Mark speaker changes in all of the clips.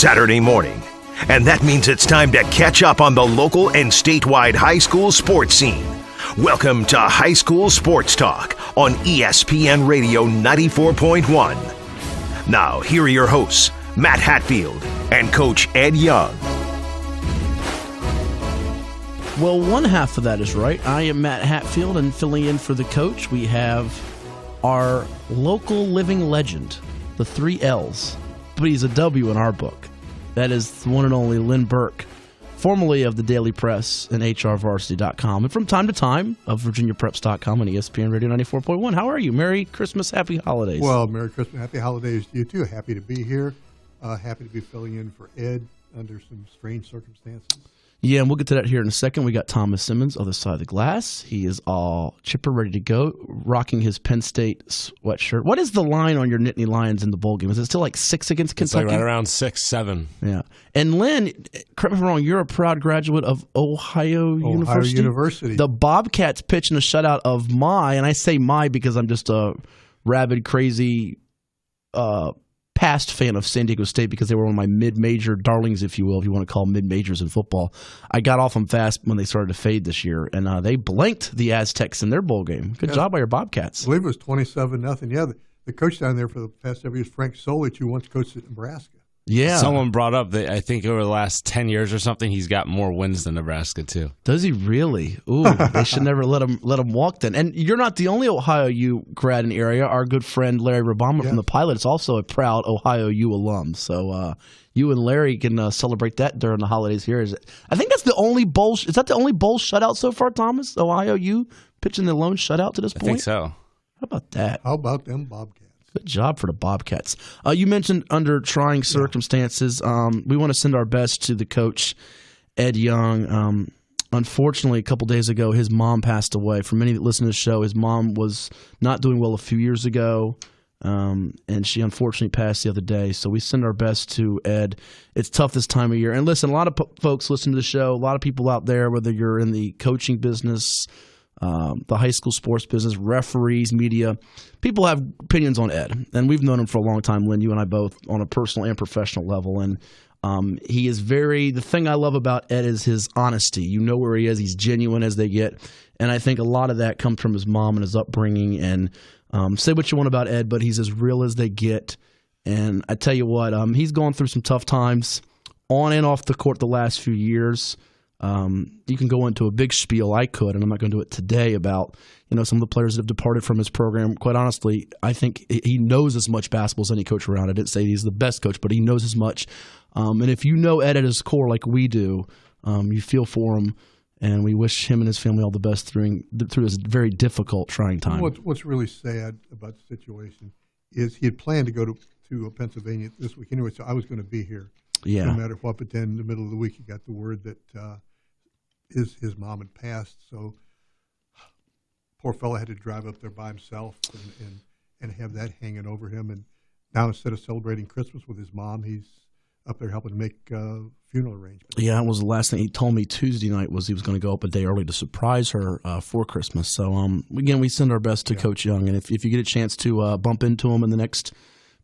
Speaker 1: Saturday morning. And that means it's time to catch up on the local and statewide high school sports scene. Welcome to High School Sports Talk on ESPN Radio 94.1. Now, here are your hosts, Matt Hatfield and Coach Ed Young.
Speaker 2: Well, one half of that is right. I am Matt Hatfield, and filling in for the coach, we have our local living legend, the 3 L's. But he's a W in our book. That is the one and only Lynn Burke, formerly of the Daily Press and HRVarsity.com, and from time to time of VirginiaPreps.com and ESPN Radio 94.1. How are you? Merry Christmas, Happy Holidays.
Speaker 3: Well, Merry Christmas, Happy Holidays to you too. Happy to be here. Happy to be filling in for Ed under some strange circumstances.
Speaker 2: Yeah, and we'll get to that here in a second. We got Thomas Simmons, other side of the glass. He is all chipper, ready to go, rocking his Penn State sweatshirt. What is the line on your Nittany Lions in the bowl game? Is it still like 6 against Kentucky?
Speaker 4: It's like right around 6, 7.
Speaker 2: Yeah. And Lynn, correct me if I'm wrong, you're a proud graduate of Ohio University. The Bobcats pitching a shutout of and I say because I'm just a rabid, crazy past fan of San Diego State because they were one of my mid-major darlings, if you will, if you want to call them mid-majors in football. I got off them fast when they started to fade this year, and they blanked the Aztecs in their bowl game. Good job by your Bobcats.
Speaker 3: I believe it was 27-0. Yeah, the coach down there for the past several years, Frank Solich, who once coached at Nebraska.
Speaker 2: Yeah.
Speaker 4: Someone brought up that I think over the last 10 years or something, he's got more wins than Nebraska, too.
Speaker 2: Does he really? Ooh, they should never let him walk then. And you're not the only Ohio U grad in the area. Our good friend Larry Rabama from the Pilot is also a proud Ohio U alum. So you and Larry can celebrate that during the holidays here. I think that's the only bowl. Is that the only bowl shutout so far, Thomas? Ohio U pitching the lone shutout to this point?
Speaker 4: I think so.
Speaker 2: How about that?
Speaker 3: How about them Bobcats?
Speaker 2: Good job for the Bobcats. You mentioned under trying circumstances. We want to send our best to the coach, Ed Young. Unfortunately, a couple days ago, his mom passed away. For many that listen to the show, his mom was not doing well a few years ago, and she unfortunately passed the other day. So we send our best to Ed. It's tough this time of year. And listen, a lot of folks listen to the show, a lot of people out there, whether you're in the coaching business, the high school sports business, referees, media, people have opinions on Ed. And we've known him for a long time, Lynn, you and I both, on a personal and professional level. And he is the thing I love about Ed is his honesty. You know where he is. He's genuine as they get. And I think a lot of that comes from his mom and his upbringing. And say what you want about Ed, but he's as real as they get. And I tell you what, he's gone through some tough times on and off the court the last few years. You can go into a big spiel, I could, and I'm not going to do it today, about some of the players that have departed from his program. Quite honestly, I think he knows as much basketball as any coach around. I didn't say he's the best coach, but he knows as much. And if you know Ed at his core like we do, you feel for him, and we wish him and his family all the best through this very difficult, trying time.
Speaker 3: What's really sad about the situation is he had planned to go to Pennsylvania this week anyway, so I was going to be here no matter what. But then in the middle of the week, he got the word that his mom had passed, so poor fella had to drive up there by himself and have that hanging over him. And now instead of celebrating Christmas with his mom, he's up there helping to make funeral arrangements. Yeah,
Speaker 2: that was the last thing he told me Tuesday night, was he was going to go up a day early to surprise her for Christmas. So again, we send our best to Coach Young, and if you get a chance to bump into him in the next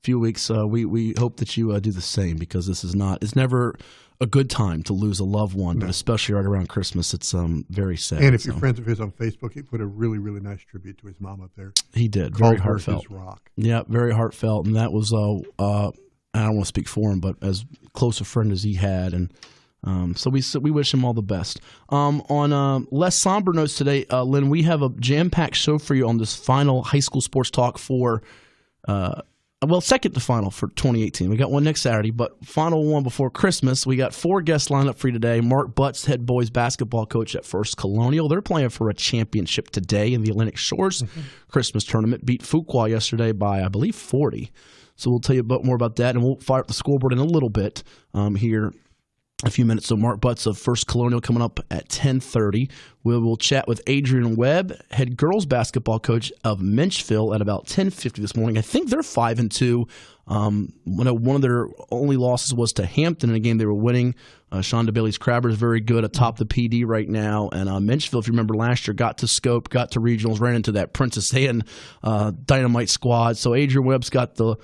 Speaker 2: few weeks, we hope that you do the same, because it's never a good time to lose a loved one, but especially right around Christmas, it's very sad.
Speaker 3: And if you're friends of his on Facebook, he put a really, really nice tribute to his mom up there.
Speaker 2: He did. Very heartfelt.
Speaker 3: His rock.
Speaker 2: Yeah, very heartfelt. And that was, I don't want to speak for him, but as close a friend as he had. And so we wish him all the best. On less somber notes today, Lynn, we have a jam-packed show for you on this final high school sports talk for second to final for 2018. We got one next Saturday, but final one before Christmas. We got 4 guests lined up for you today. Mark Butts, head boys basketball coach at First Colonial. They're playing for a championship today in the Atlantic Shores Christmas tournament. Beat Fuqua yesterday by, I believe, 40. So we'll tell you more about that, and we'll fire up the scoreboard in a little bit here. A few minutes. So Mark Butts of First Colonial coming up at 10:30. We will chat with Adrian Webb, head girls basketball coach of Menchville, at about 10:50 this morning. I think they're 5-2. One of their only losses was to Hampton in a game they were winning. Shonda Bailey's Crabber is very good atop the PD right now. And Menchville, if you remember last year, got to Scope, got to regionals, ran into that Princess Anne Dynamite squad. So Adrian Webb's got the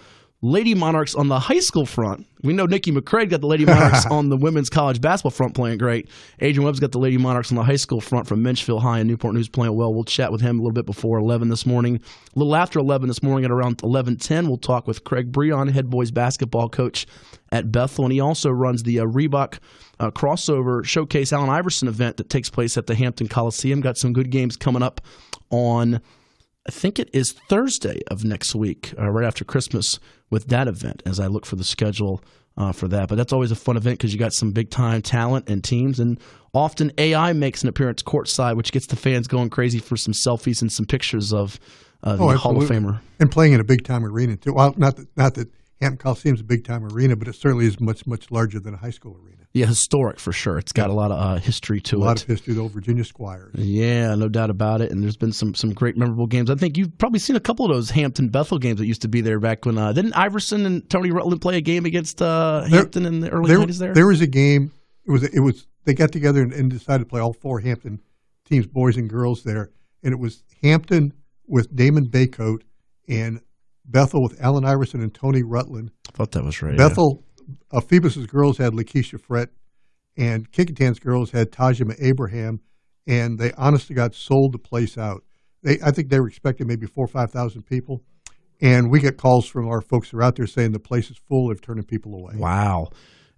Speaker 2: Lady Monarchs on the high school front. We know Nikki McCrae got the Lady Monarchs on the women's college basketball front playing great. Adrian Webb's got the Lady Monarchs on the high school front from Menchville High in Newport News playing well. We'll chat with him a little bit before 11 this morning. A little after 11 this morning at around 11:10, we'll talk with Craig Brehon, head boys basketball coach at Bethel, and he also runs the Reebok crossover showcase Allen Iverson event that takes place at the Hampton Coliseum. Got some good games coming up on, I think it is Thursday of next week, right after Christmas, with that event as I look for the schedule for that. But that's always a fun event because you got some big-time talent and teams, and often AI makes an appearance courtside, which gets the fans going crazy for some selfies and some pictures of the Hall of Famer.
Speaker 3: And playing in a big-time arena, too. Well, not that Hampton Coliseum is a big-time arena, but it certainly is much, much larger than a high school arena.
Speaker 2: Yeah, historic for sure. It's got a lot of history to it.
Speaker 3: A lot of history, though, Virginia Squires. Yeah,
Speaker 2: no doubt about it. And there's been some great memorable games. I think you've probably seen a couple of those Hampton Bethel games that used to be there back when didn't Iverson and Tony Rutland play a game against Hampton in the early 90s there?
Speaker 3: There was a game. It was they got together and decided to play all four Hampton teams, boys and girls there. And it was Hampton with Damon Baycoat and Bethel with Allen Iverson and Tony Rutland.
Speaker 2: I thought that was right.
Speaker 3: Bethel, Phoebus's girls had Lakeisha Frett, and Kickatan's girls had Tajima Abraham, and they honest to God sold the place out. I think they were expecting maybe 4,000 or 5,000 people, and we get calls from our folks who are out there saying the place is full. They're turning people away.
Speaker 2: Wow.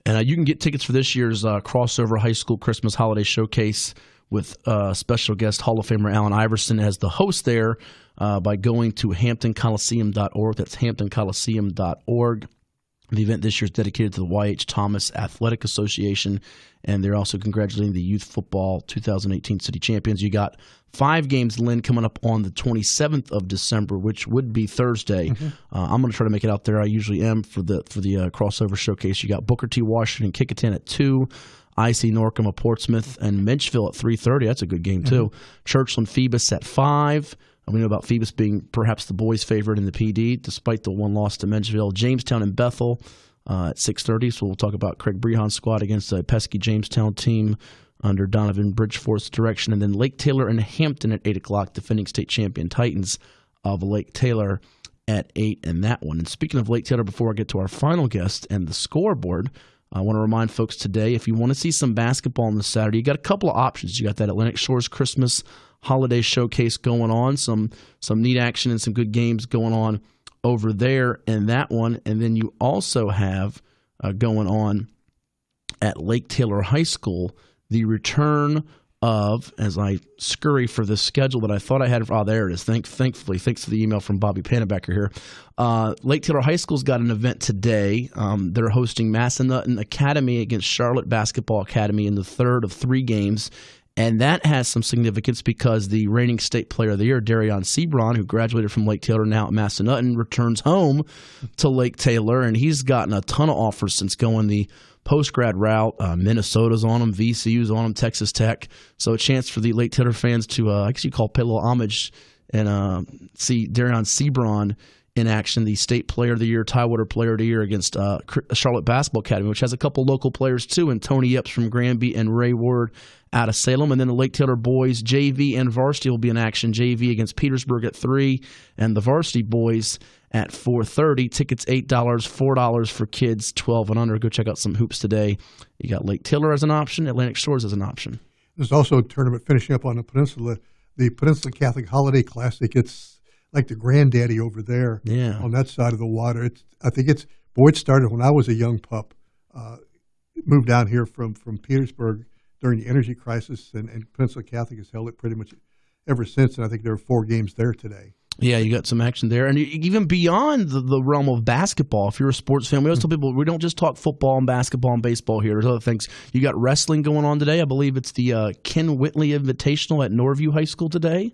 Speaker 2: And you can get tickets for this year's crossover high school Christmas holiday showcase with special guest Hall of Famer Allen Iverson as the host there by going to hamptoncoliseum.org. That's hamptoncoliseum.org. The event this year is dedicated to the Y.H. Thomas Athletic Association, and they're also congratulating the Youth Football 2018 City Champions. You got 5 games, Lynn, coming up on the 27th of December, which would be Thursday. Mm-hmm. I'm going to try to make it out there. I usually am for the crossover showcase. You got Booker T. Washington, Kickatin at 2. IC Norcom of Portsmouth and Menchville at 3:30. That's a good game, too. Mm-hmm. Churchland Phoebus at 5. We know about Phoebus being perhaps the boys' favorite in the PD, despite the one loss to Menchville. Jamestown and Bethel at 6:30. So we'll talk about Craig Brehon's squad against a pesky Jamestown team under Donovan Bridgeforth's direction. And then Lake Taylor and Hampton at 8 o'clock, defending state champion Titans of Lake Taylor at 8 in that one. And speaking of Lake Taylor, before I get to our final guest and the scoreboard, I want to remind folks today, if you want to see some basketball on this Saturday, you got a couple of options. You got that Atlantic Shores Christmas Holiday Showcase going on, some neat action and some good games going on over there in that one. And then you also have going on at Lake Taylor High School the return of, as I scurry for the schedule that I thought I had. Oh, there it is. Thankfully, thanks to the email from Bobby Pannebecker here. Lake Taylor High School's got an event today. They're hosting Massanutten Academy against Charlotte Basketball Academy in the third of 3 games. And that has some significance because the reigning state player of the year, Darion Sebron, who graduated from Lake Taylor, now at Massanutten, returns home to Lake Taylor. And he's gotten a ton of offers since going the post-grad route. Minnesota's on him, VCU's on him, Texas Tech. So a chance for the Lake Taylor fans to, I guess you call pay a little homage and see Darion Sebron in action, the state player of the year, Tidewater player of the year against Charlotte Basketball Academy, which has a couple local players too, and Tony Epps from Granby and Ray Ward out of Salem. And then the Lake Taylor boys, JV and varsity will be in action. JV against Petersburg at 3, and the varsity boys at 4:30. Tickets $8, $4 for kids 12 and under. Go check out some hoops today. You got Lake Taylor as an option, Atlantic Shores as an option.
Speaker 3: There's also a tournament finishing up on the Peninsula, the Peninsula Catholic Holiday Classic. It's like the granddaddy over there on that side of the water. It started when I was a young pup. Moved down here from Petersburg during the energy crisis, and Peninsula Catholic has held it pretty much ever since, and I think there are 4 games there today.
Speaker 2: Yeah, you got some action there. And even beyond the realm of basketball, if you're a sports fan, we always tell people we don't just talk football and basketball and baseball here. There's other things. You got wrestling going on today. I believe it's the Ken Whitley Invitational at Norview High School today.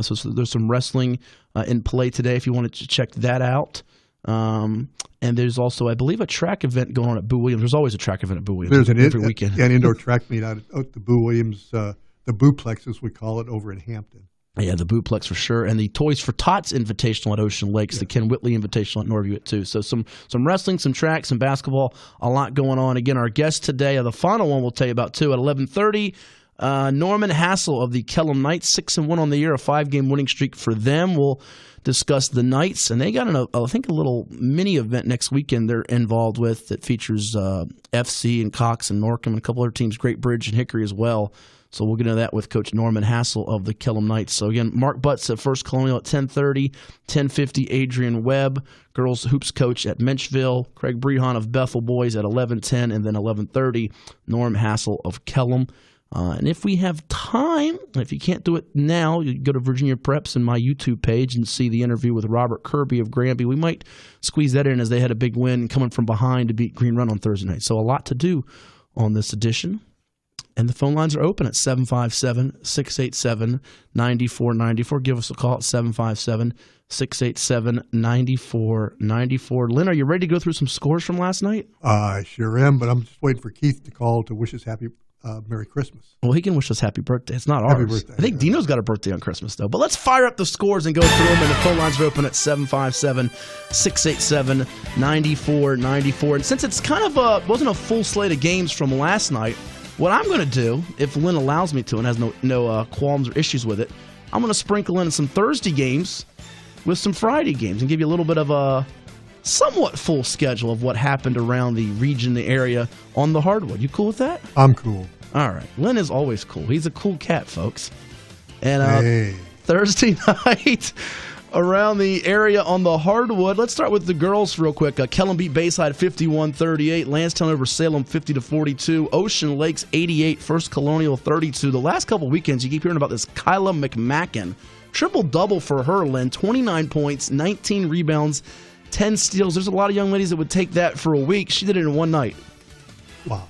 Speaker 2: So there's some wrestling in play today if you wanted to check that out. And there's also, I believe, a track event going on at Boo Williams. There's always a track event at Boo Williams every weekend.
Speaker 3: An indoor track meet out at the Boo Williams, the Booplex, as we call it, over in Hampton.
Speaker 2: Yeah, the Booplex for sure. And the Toys for Tots Invitational at Ocean Lakes, the Ken Whitley Invitational at Norview at 2. So some wrestling, some track, some basketball, a lot going on. Again, our guest today, the final one we'll tell you about too, at 11:30. Norman Hassell of the Kellam Knights, 6-1 on the year, a 5-game winning streak for them. We'll discuss the Knights, and they got I think a little mini event next weekend they're involved with that features FC and Cox and Norcom and a couple other teams, Great Bridge and Hickory as well. So we'll get into that with Coach Norman Hassell of the Kellam Knights. So again, Mark Butts at First Colonial at 10:30, 10:50 Adrian Webb, girls hoops coach at Menchville, Craig Brehon of Bethel boys at 11:10, and then 11:30 Norm Hassell of Kellam. And if we have time, if you can't do it now, you can go to Virginia Preps and my YouTube page and see the interview with Robert Kirby of Granby. We might squeeze that in as they had a big win coming from behind to beat Green Run on Thursday night. So a lot to do on this edition. And the phone lines are open at 757-687-9494. Give us a call at 757-687-9494. Lynn, are you ready to go through some scores from last night?
Speaker 3: I sure am, but I'm just waiting for Keith to call to wish us Merry Christmas.
Speaker 2: Well, he can wish us happy birthday. It's not ours.
Speaker 3: Happy birthday.
Speaker 2: I think Dino's got a birthday on Christmas, though. But let's fire up the scores and go through them. And the phone lines are open at 757-687-9494. And since it's kind of wasn't a full slate of games from last night, what I'm going to do, if Lynn allows me to and has no qualms or issues with it, I'm going to sprinkle in some Thursday games with some Friday games and give you a little bit of a somewhat full schedule of what happened around the region, the area on the hardwood. You cool with that?
Speaker 3: I'm cool.
Speaker 2: All right. Lynn is always cool. He's a cool cat, folks. And
Speaker 3: hey.
Speaker 2: Thursday night around the area on the hardwood. Let's start with the girls real quick. Kellam beat Bayside 51-38. Lansdowne over Salem 50-42. Ocean Lakes 88. First Colonial 32. The last couple weekends, you keep hearing about this Kyla McMacken. Triple-double for her, Lynn. 29 points, 19 rebounds, 10 steals. There's a lot of young ladies that would take that for a week. She did it in one night.
Speaker 3: Wow.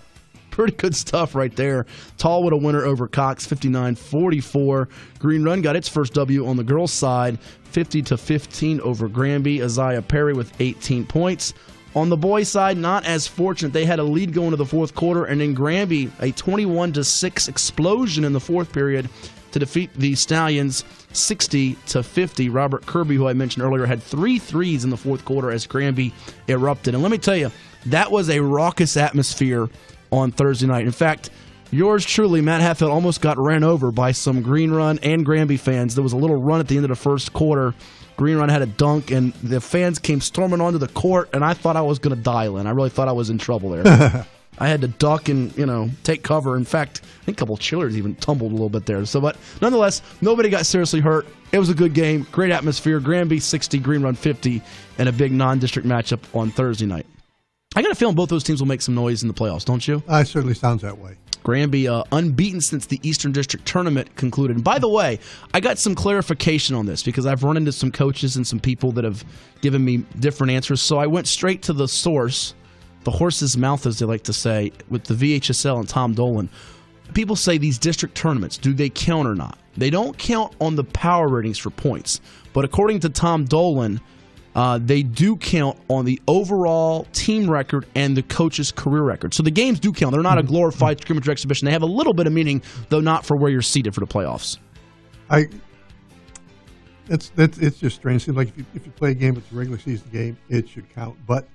Speaker 2: Pretty good stuff right there. Tallwood a winner over Cox, 59-44. Green Run got its first W on the girls' side, 50-15 over Granby. Isaiah Perry with 18 points. On the boys' side, not as fortunate. They had a lead going to the fourth quarter, and then Granby, a 21-6 explosion in the fourth period to defeat the Stallions 60-50. Robert Kirby, who I mentioned earlier, had 3 threes in the fourth quarter as Granby erupted. And let me tell you, that was a raucous atmosphere on Thursday night. In fact, yours truly, Matt Hatfield, almost got ran over by some Green Run and Granby fans. There was a little run at the end of the first quarter. Green Run had a dunk, and the fans came storming onto the court, and I thought I was going to dial in. I really thought I was in trouble there. I had to duck and, take cover. In fact, I think a couple of cheerleaders even tumbled a little bit there. But nonetheless, nobody got seriously hurt. It was a good game, great atmosphere. Granby 60, Green Run 50, and a big non-district matchup on Thursday night. I got a feeling both those teams will make some noise in the playoffs, don't you?
Speaker 3: It certainly sounds that way.
Speaker 2: Granby unbeaten since the Eastern District Tournament concluded. And by the way, I got some clarification on this because I've run into some coaches and some people that have given me different answers. So I went straight to the source, the horse's mouth, as they like to say, with the VHSL and Tom Dolan. People say these district tournaments, do they count or not? They don't count on the power ratings for points. But according to Tom Dolan, they do count on the overall team record and the coach's career record. So the games do count. They're not a glorified scrimmage or exhibition. They have a little bit of meaning, though not for where you're seated for the playoffs.
Speaker 3: It's just strange. It seems like if you play a game, it's a regular season game, it should count. But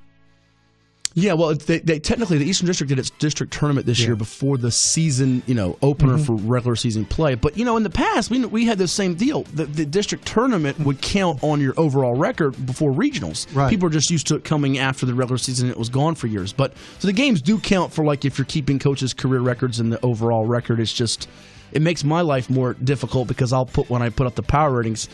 Speaker 2: yeah, well, they technically the Eastern District did its district tournament this year before the season, opener for regular season play. But in the past, we had the same deal. The district tournament would count on your overall record before regionals.
Speaker 3: Right.
Speaker 2: People are just used to it coming after the regular season. It was gone for years. But so the games do count for if you're keeping coaches' career records and the overall record. It's just it makes my life more difficult because when I put up the power ratings.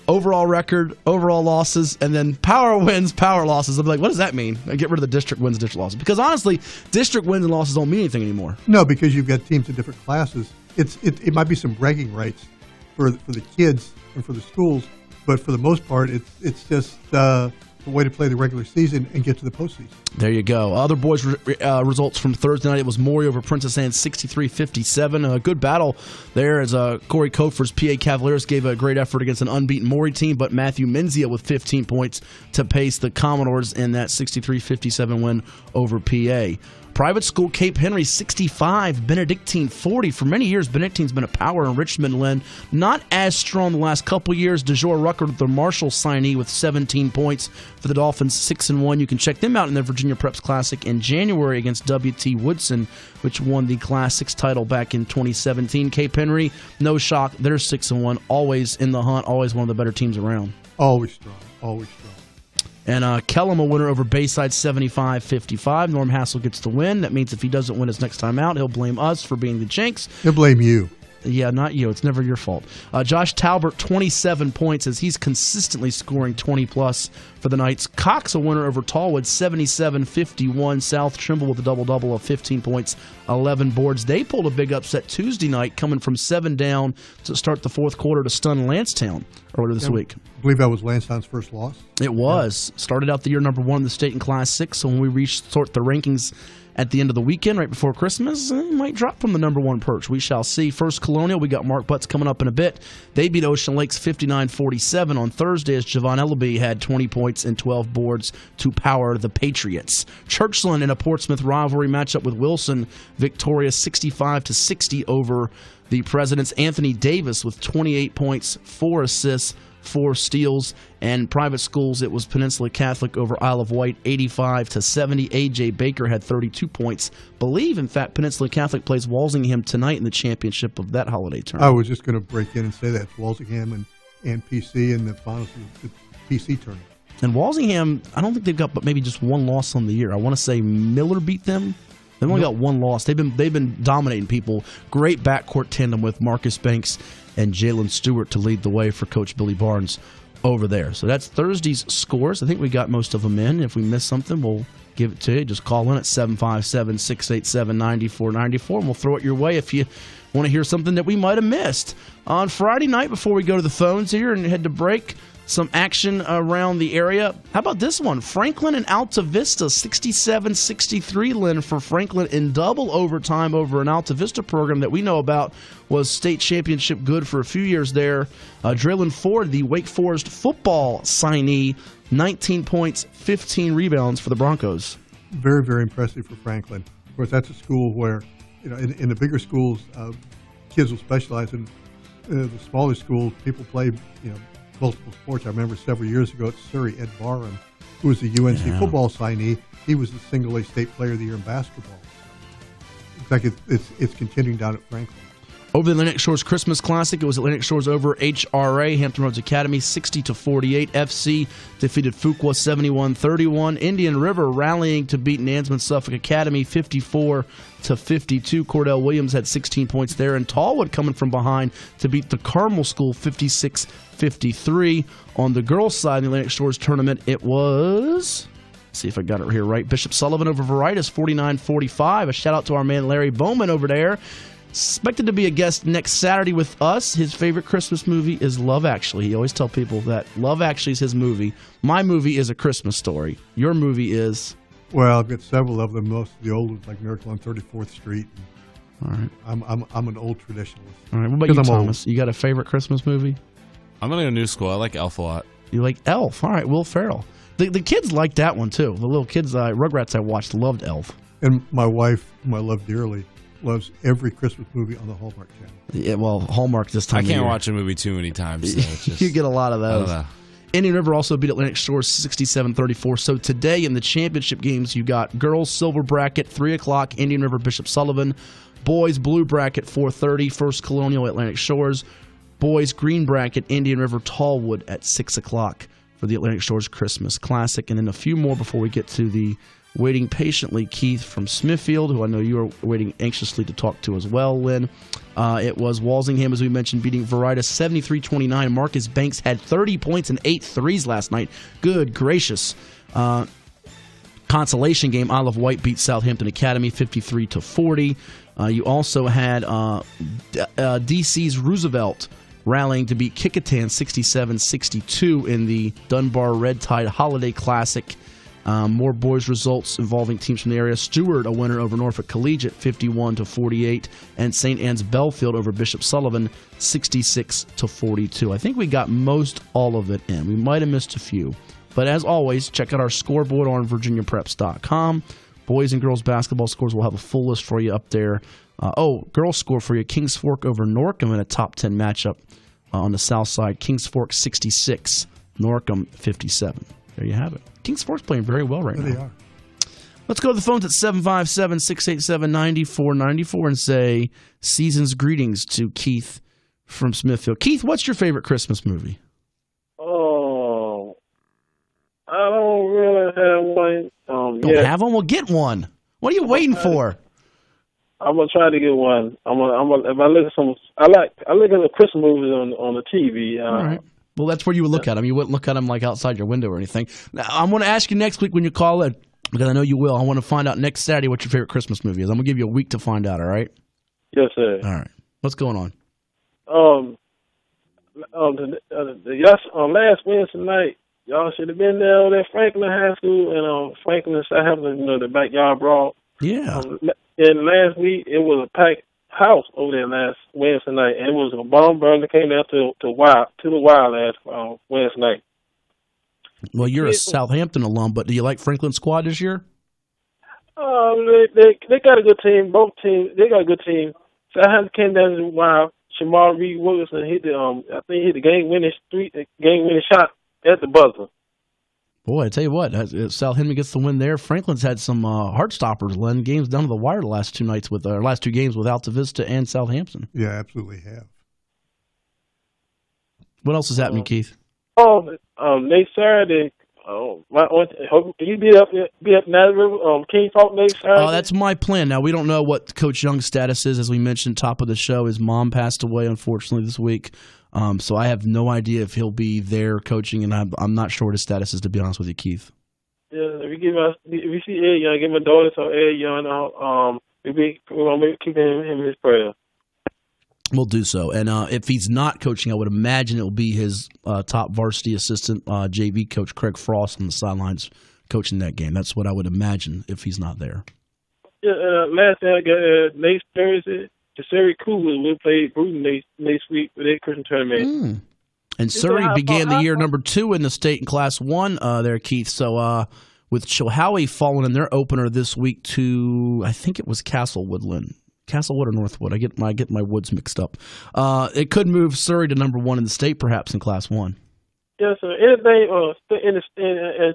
Speaker 2: Overall record, overall losses, and then power wins, power losses. I'm like, what does that mean? I get rid of the district wins, district losses. Because honestly, district wins and losses don't mean anything anymore.
Speaker 3: No, because you've got teams in different classes. It might be some bragging rights for the kids and for the schools, but for the most part, it's just a way to play the regular season and get to the postseason.
Speaker 2: There you go. Other boys' results from Thursday night. It was Maury over Princess Anne 63-57. A good battle there as Corey Kofer's PA Cavaliers gave a great effort against an unbeaten Maury team, but Matthew Menzia with 15 points to pace the Commodores in that 63-57 win over PA. Private school, Cape Henry 65, Benedictine 40. For many years, Benedictine's been a power in Richmond, Lynn. Not as strong the last couple years. DeJour Rucker, the Marshall signee, with 17 points. for the Dolphins, 6-1. You can check them out in their Virginia Preps Classic in January against W.T. Woodson, which won the Class 6 title back in 2017. Cape Henry, no shock, they're 6-1, always in the hunt, always one of the better teams around.
Speaker 3: Always strong, always strong.
Speaker 2: And Kellam, a winner over Bayside, 75-55. Norm Hassell gets the win. That means if he doesn't win his next time out, he'll blame us for being the jinx.
Speaker 3: He'll blame you.
Speaker 2: Yeah, not you. It's never your fault. Josh Talbert, 27 points as he's consistently scoring 20-plus for the Knights. Cox, a winner over Tallwood, 77-51. South Trimble with a double-double of 15 points, 11 boards. They pulled a big upset Tuesday night, coming from 7 down to start the fourth quarter to stun Lancetown earlier this week.
Speaker 3: I believe that was Lancetown's first loss.
Speaker 2: It was. Yeah. Started out the year number 1 in the state in Class 6, so when we resort the rankings at the end of the weekend, right before Christmas, it might drop from the number 1 perch. We shall see. First Colonial, we got Mark Butts coming up in a bit. They beat Ocean Lakes 59-47 on Thursday as Javon Ellaby had 20 points and 12 boards to power the Patriots. Churchland in a Portsmouth rivalry matchup with Wilson, victorious 65-60 over the Presidents. Anthony Davis with 28 points, 4 assists, 4 steals, and private schools, it was Peninsula Catholic over Isle of Wight, 85-70. A.J. Baker had 32 points. Believe, in fact, Peninsula Catholic plays Walsingham tonight in the championship of that holiday tournament.
Speaker 3: I was just going to break in and say that. It's Walsingham and PC in the finals of the PC tournament.
Speaker 2: And Walsingham, I don't think they've got but maybe just 1 loss on the year. I want to say Miller beat them. They've only got 1 loss. They've been dominating people. Great backcourt tandem with Marcus Banks and Jalen Stewart to lead the way for Coach Billy Barnes over there. So that's Thursday's scores. I think we got most of them in. If we miss something, we'll give it to you. Just call in at 757-687-9494, and we'll throw it your way if you want to hear something that we might have missed. On Friday night, before we go to the phones here and head to break, some action around the area. How about this one? Franklin and Alta Vista, 67-63, Lynn, for Franklin in double overtime over an Alta Vista program that we know about was state championship good for a few years there. Drillin Ford, the Wake Forest football signee, 19 points, 15 rebounds for the Broncos.
Speaker 3: Very, very impressive for Franklin. Of course, that's a school where, in the bigger schools, kids will specialize in the smaller schools. People play, multiple sports. I remember several years ago at Surrey, Ed Barham, who was the UNC football signee, he was the single A state player of the year in basketball. In fact, it's continuing down at Franklin.
Speaker 2: Over the Atlantic Shores Christmas Classic, it was Atlantic Shores over HRA, Hampton Roads Academy, 60-48. FC defeated Fuqua 71-31. Indian River rallying to beat Nansman Suffolk Academy 54-52. Cordell Williams had 16 points there, and Tallwood coming from behind to beat the Carmel School 56-53. On the girls' side in the Atlantic Shores tournament, it was, let's see if I got it here right, Bishop Sullivan over Veritas 49-45. A shout out to our man Larry Bowman over there. Expected to be a guest next Saturday with us. His favorite Christmas movie is Love Actually. He always tells people that Love Actually is his movie. My movie is A Christmas Story. Your movie is?
Speaker 3: Well, I've got several of them. Most of the old ones, like Miracle on 34th Street.
Speaker 2: All right.
Speaker 3: I'm an old traditionalist.
Speaker 2: All right. What about you, Thomas? You got a favorite Christmas movie?
Speaker 4: I'm going to go new school. I like Elf a lot.
Speaker 2: You like Elf? All right. Will Ferrell. The kids liked that one, too. The little kids, Rugrats I watched, loved Elf.
Speaker 3: And my wife, whom I love dearly, loves every Christmas movie on the Hallmark Channel.
Speaker 2: Yeah, well, Hallmark this time
Speaker 4: I can't watch a movie too many times. So it's just,
Speaker 2: you get a lot of those.
Speaker 4: I don't know.
Speaker 2: Indian River also beat Atlantic Shores 67-34. So today in the championship games, you got girls silver bracket, 3 o'clock, Indian River Bishop Sullivan. Boys blue bracket, 4:30, First Colonial Atlantic Shores. Boys green bracket, Indian River Tallwood at 6 o'clock for the Atlantic Shores Christmas Classic. And then a few more before we get to the waiting patiently Keith from Smithfield, who I know you are waiting anxiously to talk to as well, Lynn. It was Walsingham, as we mentioned, beating Veritas 73-29. Marcus Banks had 30 points and 8 threes last night. Good gracious. Consolation game, Isle of Wight beat Southampton Academy 53-40. You also had DC's Roosevelt rallying to beat Kickotan 67-62 in the Dunbar Red Tide Holiday Classic. More boys results involving teams from the area. Stewart, a winner over Norfolk Collegiate, 51-48, and St. Anne's Belfield over Bishop Sullivan, 66-42. I think we got most all of it in. We might have missed a few. But as always, check out our scoreboard on virginiapreps.com. Boys and girls basketball scores, we'll have a full list for you up there. Girls score for you. Kings Fork over Norcom in a top 10 matchup on the south side. Kings Fork 66, Norcom 57. There you have it. Kings Fork's playing very well right now.
Speaker 3: They are.
Speaker 2: Let's go to the phones at 757-687-9494 and say season's greetings to Keith from Smithfield. Keith, what's your favorite Christmas movie?
Speaker 5: Oh, I don't really have one.
Speaker 2: Don't have one? Well, get one. What are you waiting for?
Speaker 5: I'm gonna try to get one. If I look at I look at the Christmas movies on the TV.
Speaker 2: All right. Well, that's where you would look at them. You wouldn't look at them like outside your window or anything. Now, I'm going to ask you next week when you call in, because I know you will. I want to find out next Saturday what your favorite Christmas movie is. I'm going to give you a week to find out, all right?
Speaker 5: Yes, sir.
Speaker 2: All right. What's going on?
Speaker 5: Last Wednesday night, y'all should have been there over at Franklin High School and Franklin and Hassell, the backyard brawl.
Speaker 2: Yeah.
Speaker 5: And last week, it was a packed house over there last Wednesday night, and it was a bomb burn that came down to the wire last Wednesday night.
Speaker 2: Well, you're a Southampton alum, but do you like Franklin's squad this year?
Speaker 5: They got a good team. Both teams, they got a good team. Southampton came down to the wire. Shamar Reed Wilson hit the game-winning shot at the buzzer.
Speaker 2: Boy, I tell you what, South Henry gets the win there. Franklin's had some heart stoppers, Lynn. Games down to the wire the last two games with Alta Vista and Southampton.
Speaker 3: Yeah, absolutely have.
Speaker 2: What else is happening, Keith?
Speaker 5: Next Saturday, you be up Nashville, King Falk next Saturday?
Speaker 2: That's my plan. Now, we don't know what Coach Young's status is. As we mentioned, top of the show, his mom passed away, unfortunately, this week. So I have no idea if he'll be there coaching, and I'm not sure what his status is, to be honest with you, Keith.
Speaker 5: Yeah, if you see Ed Young, give my daughter so Ed Young, we're going to keep him in his prayer.
Speaker 2: We'll do so. And if he's not coaching, I would imagine it will be his top varsity assistant, JV coach, Craig Frost, on the sidelines coaching that game. That's what I would imagine if he's not there.
Speaker 5: Yeah, last thing I got, next Thursday, the Surrey Cougars will play Bruton next week for their Christian tournament.
Speaker 2: And Surrey began the year number 2 in the state in Class 1 there, Keith. So with Chilhowie falling in their opener this week to, I think it was Castlewood or Northwood. I get my woods mixed up. It could move Surrey to number 1 in the state, perhaps in Class 1.
Speaker 5: Yes, sir. Anything in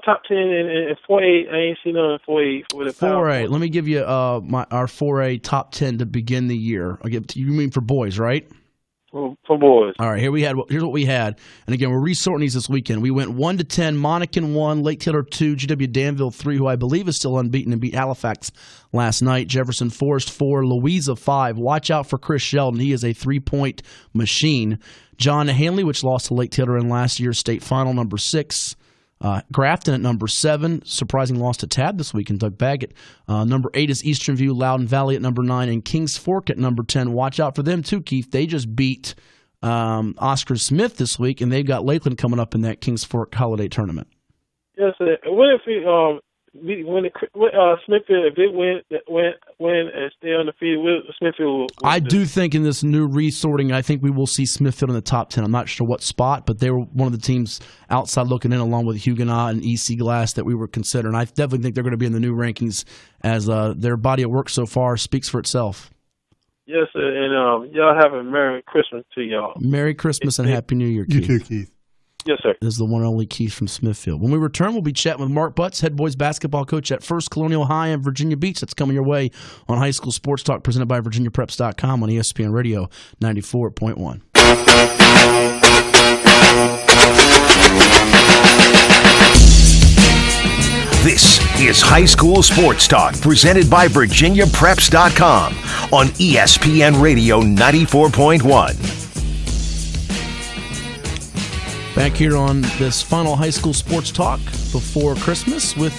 Speaker 5: top 10 and 4A, I ain't seen none in 4A for the
Speaker 2: 4A. Let me give you our 4A top 10 to begin the year. You mean for boys, right?
Speaker 5: For boys.
Speaker 2: All right, here's what we had. And again, we're resorting these this weekend. We went 1 to 10, Monacan 1, Lake Taylor 2, GW Danville 3, who I believe is still unbeaten and beat Halifax last night, Jefferson Forest 4, Louisa 5. Watch out for Chris Sheldon. He is a 3-point machine. John Hanley, which lost to Lake Taylor in last year's state final, number 6. Grafton at number 7, surprising loss to Tab this week, and Doug Baggett. Number 8 is Eastern View, Loudon Valley at number 9, and Kings Fork at number 10. Watch out for them too, Keith. They just beat Oscar Smith this week, and they've got Lakeland coming up in that Kings Fork holiday tournament.
Speaker 5: Yes, sir. What if Smithfield, if they win and stay on the field, Smithfield?
Speaker 2: I do think in this new resorting, I think we will see Smithfield in the top 10. I'm not sure what spot, but they were one of the teams outside looking in, along with Huguenot and EC Glass, that we were considering. I definitely think they're going to be in the new rankings, as their body of work so far speaks for itself.
Speaker 5: Yes, sir. And y'all have a Merry Christmas to y'all.
Speaker 2: Merry Christmas and Happy New Year, Keith.
Speaker 3: You too, Keith.
Speaker 5: Yes, sir.
Speaker 2: This is the one and only Keith from Smithfield. When we return, we'll be chatting with Mark Butts, head boys basketball coach at First Colonial High in Virginia Beach. That's coming your way on High School Sports Talk, presented by VirginiaPreps.com on ESPN Radio 94.1.
Speaker 1: This is High School Sports Talk, presented by VirginiaPreps.com on ESPN Radio 94.1.
Speaker 2: Back here on this final high school sports talk before Christmas with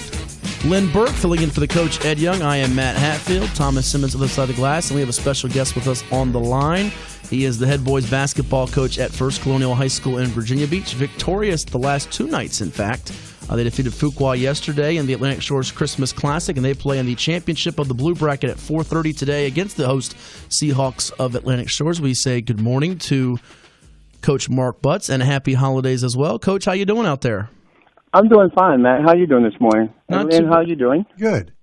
Speaker 2: Lynn Burke, filling in for the coach, Ed Young. I am Matt Hatfield, Thomas Simmons on the other side of the glass, and we have a special guest with us on the line. He is the head boys basketball coach at First Colonial High School in Virginia Beach, victorious the last 2 nights, in fact. They defeated Fuqua yesterday in the Atlantic Shores Christmas Classic, and they play in the championship of the Blue Bracket at 4:30 today against the host Seahawks of Atlantic Shores. We say good morning to Coach Mark Butts, and happy holidays as well. Coach, how you doing out there?
Speaker 6: I'm doing fine, Matt. How you doing this morning? And how you doing?
Speaker 3: Good.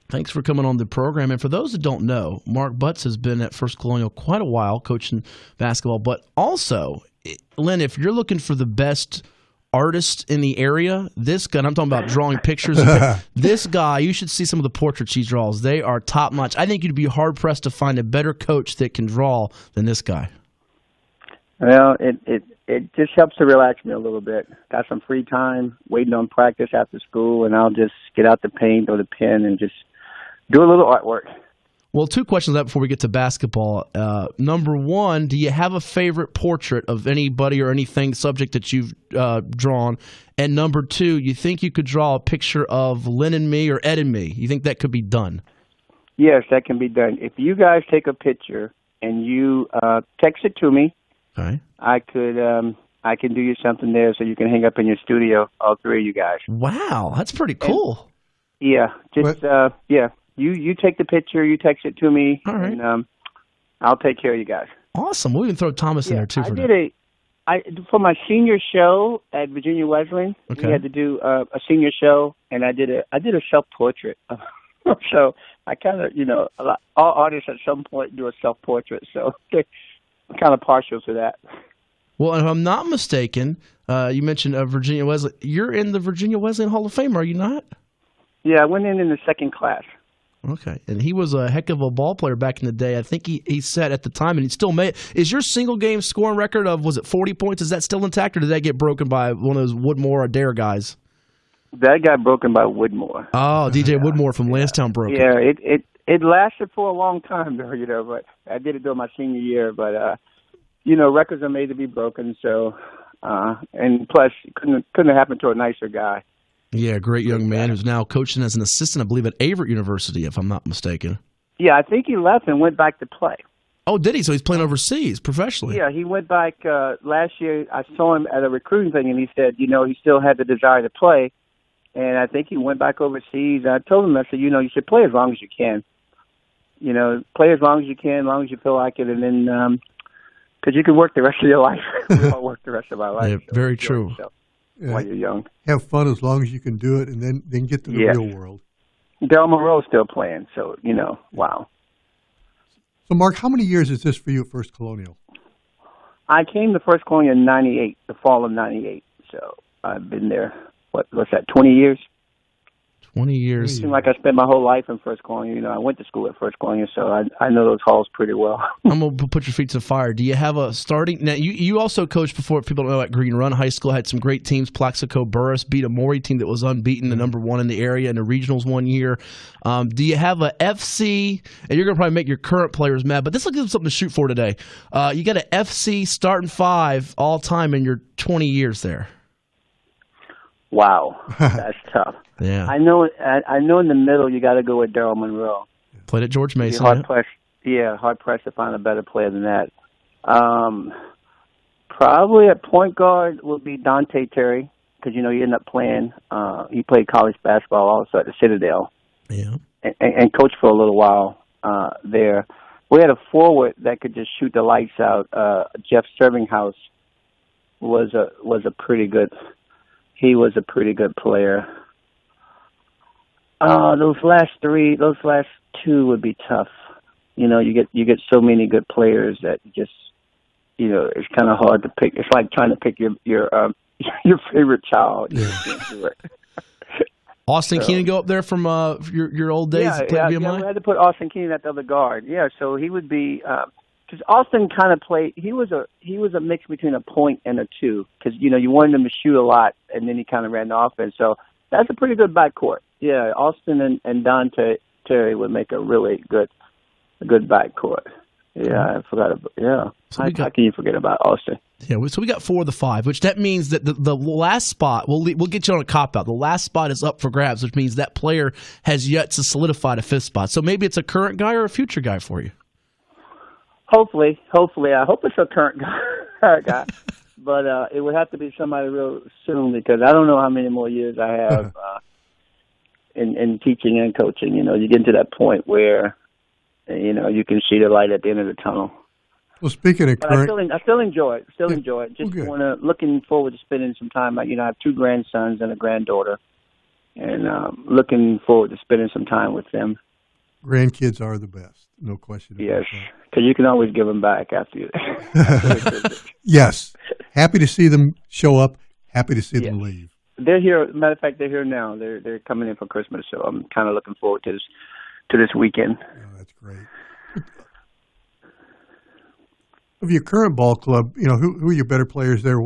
Speaker 2: Thanks for coming on the program. And for those that don't know, Mark Butts has been at First Colonial quite a while coaching basketball. But also, Lynn, if you're looking for the best artist in the area. This guy, and I'm talking about drawing pictures. This guy, you should see some of the portraits he draws. They are top notch. I think you'd be hard pressed to find a better coach that can draw than this guy.
Speaker 6: Well, it just helps to relax me a little bit. Got some free time, waiting on practice after school, and I'll just get out the paint or the pen and just do a little artwork.
Speaker 2: Well, 2 questions left before we get to basketball. Number 1, do you have a favorite portrait of anybody or anything, subject that you've drawn? And number 2, you think you could draw a picture of Lynn and me or Ed and me? You think that could be done?
Speaker 6: Yes, that can be done. If you guys take a picture and you text it to me,
Speaker 2: okay,
Speaker 6: I can do you something there so you can hang up in your studio, all 3 of you guys.
Speaker 2: Wow, that's pretty cool.
Speaker 6: And, You take the picture, you text it to me,
Speaker 2: all right,
Speaker 6: and I'll take care of you guys.
Speaker 2: Awesome. We'll even throw Thomas in there too.
Speaker 6: For my senior show at Virginia Wesleyan.
Speaker 2: Okay.
Speaker 6: We had to do a senior show, and I did a self portrait. So I kind of, all artists at some point do a self portrait. So I'm kind of partial to that.
Speaker 2: Well, if I'm not mistaken, you mentioned Virginia Wesleyan. You're in the Virginia Wesleyan Hall of Fame, are you not?
Speaker 6: Yeah, I went in the second class.
Speaker 2: Okay, and he was a heck of a ball player back in the day. I think he set at the time, and he still made. Is your single game scoring record of, was it 40 points? Is that still intact, or did that get broken by one of those Woodmore or Dare guys?
Speaker 6: That got broken by Woodmore.
Speaker 2: Oh, DJ Woodmore from Lansdowne broke it.
Speaker 6: Yeah, it lasted for a long time, though, but I did it during my senior year. But, records are made to be broken, so, and plus, it couldn't have happened to a nicer guy.
Speaker 2: Yeah, great young man who's now coaching as an assistant, I believe, at Averett University, if I'm not mistaken.
Speaker 6: Yeah, I think he left and went back to play.
Speaker 2: Oh, did he? So he's playing overseas professionally.
Speaker 6: Yeah, he went back last year. I saw him at a recruiting thing, and he said, he still had the desire to play. And I think he went back overseas. I told him, I said, you should play as long as you can. Play as long as you can, as long as you feel like it, and then because you can work the rest of your life. We all work the rest of our life.
Speaker 2: Yeah,
Speaker 6: so
Speaker 2: very true.
Speaker 6: While you're young.
Speaker 3: Have fun as long as you can do it, and then get to the real world.
Speaker 6: Del Monroe's still playing, so, wow.
Speaker 3: So, Mark, how many years is this for you at First Colonial?
Speaker 6: I came to First Colonial in 98, the fall of 98. So I've been there, what's that, 20 years?
Speaker 2: 20 years.
Speaker 6: It seemed like I spent my whole life in First Colonial. I went to school at First Colonial, so I know those halls pretty well.
Speaker 2: I'm going to put your feet to the fire. Do you have a starting? Now, you also coached before, people don't know, at Green Run High School, had some great teams. Plaxico Burris beat a Maury team that was unbeaten, the number 1 in the area in the regionals one year. Do you have a FC? And you're going to probably make your current players mad, but this will give them something to shoot for today. You got an FC starting 5 all time in your 20 years there.
Speaker 6: Wow, that's tough.
Speaker 2: Yeah,
Speaker 6: I know in the middle you got to go with Daryl Monroe.
Speaker 2: Played at George Mason.
Speaker 6: Hard pressed to find a better player than that. Probably at point guard would be Dante Terry, because he ended up playing. He played college basketball also at the Citadel.
Speaker 2: Yeah,
Speaker 6: and coached for a little while there. We had a forward that could just shoot the lights out. Jeff Servinghouse was a pretty good. He was a pretty good player. Those last 2 would be tough. You get so many good players that just, it's kind of hard to pick. It's like trying to pick your favorite child.
Speaker 3: Yeah.
Speaker 2: Austin Keenan go up there from your old days.
Speaker 6: Yeah, we had to put Austin Keenan at the other guard. Yeah, so he would be. Because Austin kind of played, he was a mix between a point and a 2. Because you wanted him to shoot a lot, and then he kind of ran the offense. So that's a pretty good backcourt. Yeah, Austin and Dante Terry would make a really good backcourt. Yeah, I forgot about. Yeah, so how can you forget about Austin?
Speaker 2: Yeah, so we got 4 of the 5, which that means that the last spot, we'll get you on a cop-out. The last spot is up for grabs, which means that player has yet to solidify the 5th spot. So maybe it's a current guy or a future guy for you.
Speaker 6: Hopefully, I hope it's a current guy, but it would have to be somebody real soon, because I don't know how many more years I have in teaching and coaching. You get to that point where you can see the light at the end of the tunnel.
Speaker 3: Well, speaking of current,
Speaker 6: I still enjoy it. Just looking forward to spending some time. I have 2 grandsons and a granddaughter, and looking forward to spending some time with them.
Speaker 3: Grandkids are the best, no question about
Speaker 6: that. Yes, because you can always give them back after you.
Speaker 3: Yes. Happy to see them show up. happy to see them leave.
Speaker 6: They're here. Matter of fact, they're here now. They're coming in for Christmas, so I'm kind of looking forward to this weekend.
Speaker 3: Oh, that's great. Of your current ball club, who are your better players there?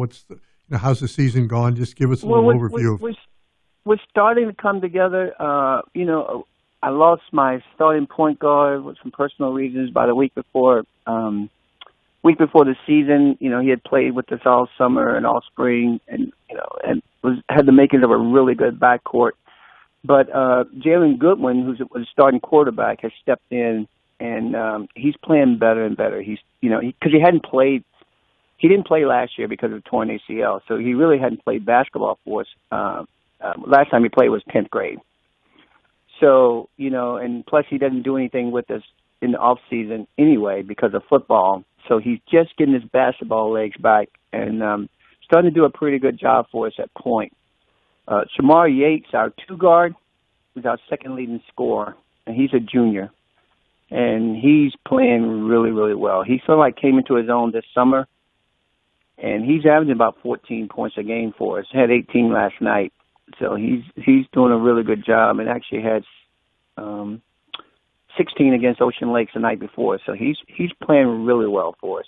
Speaker 3: How's the season gone? Just give us a little overview.
Speaker 6: We're starting to come together. I lost my starting point guard with some personal reasons by the week before the season. He had played with us all summer and all spring, and had the makings of a really good backcourt. But Jalen Goodwin, who's a starting quarterback, has stepped in, and he's playing better and better. Because he hadn't played. He didn't play last year because of torn ACL, so he really hadn't played basketball for us. Last time he played was 10th grade. So, and plus he doesn't do anything with us in the off season anyway because of football. So he's just getting his basketball legs back and starting to do a pretty good job for us at point. Shamar Yates, our 2 guard, is our second leading scorer, and he's a junior. And he's playing really, really well. He sort of like came into his own this summer, and he's averaging about 14 points a game for us. He had 18 last night. So he's doing a really good job, and actually had 16 against Ocean Lakes the night before. So he's playing really well for us.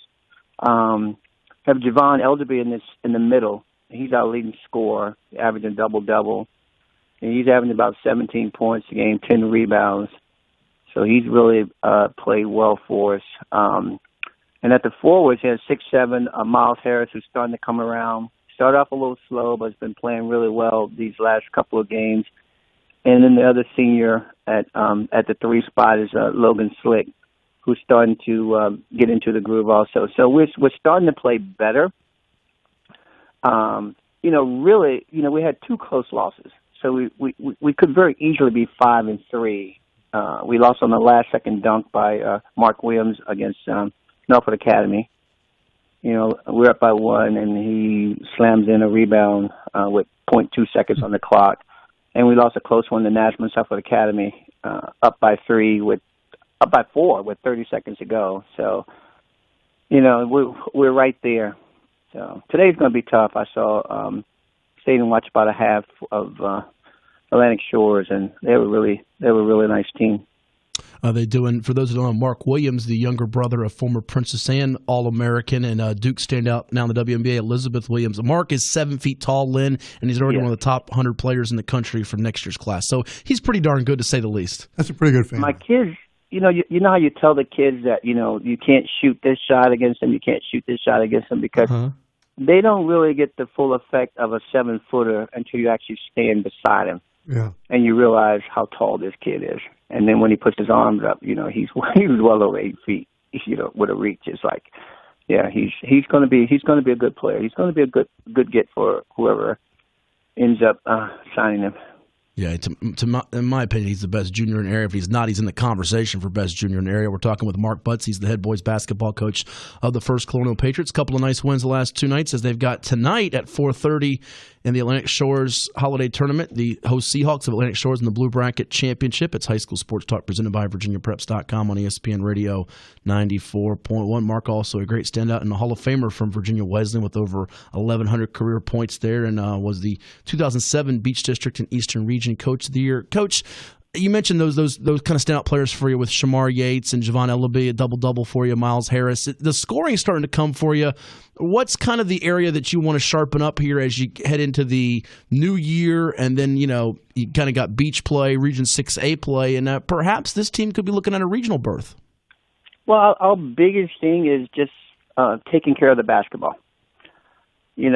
Speaker 6: Have Javon Elderby in the middle. He's our leading scorer, averaging double-double. And he's averaging about 17 points a game, 10 rebounds. So he's really played well for us. And at the forwards, he has 6'7", Miles Harris, who's starting to come around. Started off a little slow, but has been playing really well these last couple of games. And then the other senior at the 3 spot is Logan Slick, who's starting to get into the groove also. So we're starting to play better. Really, we had 2 close losses, so we could very easily be 5-3. We lost on the last second dunk by Mark Williams against Norfolk Academy. We're up by 1, and he slams in a rebound with 0.2 seconds on the clock. And we lost a close one to National Suffolk Academy, up by 4 with 30 seconds to go. So, we're right there. So today's going to be tough. I saw stayed and watched about a half of Atlantic Shores, and they were a really nice team.
Speaker 2: They doing, for those who don't know, Mark Williams, the younger brother of former Princess Anne All-American and Duke standout now in the WNBA, Elizabeth Williams. Mark is 7 feet tall, Lynn, and he's already one of the top 100 players in the country from next year's class. So he's pretty darn good, to say the least.
Speaker 3: That's a pretty good family.
Speaker 6: My kids, you know how you tell the kids that, you can't shoot this shot against them, you can't shoot this shot against them, because they don't really get the full effect of a 7-footer until you actually stand beside him.
Speaker 3: Yeah.
Speaker 6: And you realize how tall this kid is. And then when he puts his arms up, he was well over 8 feet, with a reach. It's like, he's going to be a good player. He's going to be a good get for whoever ends up signing him.
Speaker 2: Yeah, in my opinion, he's the best junior in the area. If he's not, he's in the conversation for best junior in the area. We're talking with Mark Butts. He's the head boys basketball coach of the First Colonial Patriots. A couple of nice wins the last 2 nights, as they've got tonight at 4:30 in the Atlantic Shores Holiday Tournament. The host Seahawks of Atlantic Shores in the Blue Bracket Championship. It's High School Sports Talk presented by VirginiaPreps.com on ESPN Radio 94.1. Mark, also a great standout and a Hall of Famer from Virginia Wesleyan with over 1,100 career points there, and was the 2007 Beach District and Eastern Region Coach of the Year. Coach, you mentioned those kind of standout players for you with Shamar Yates and Javon Ellaby, a double-double for you, Miles Harris. The scoring is starting to come for you. What's kind of the area that you want to sharpen up here as you head into the new year? And then, you kind of got beach play, Region 6A play, and perhaps this team could be looking at a regional berth.
Speaker 6: Well, our biggest thing is just taking care of the basketball. We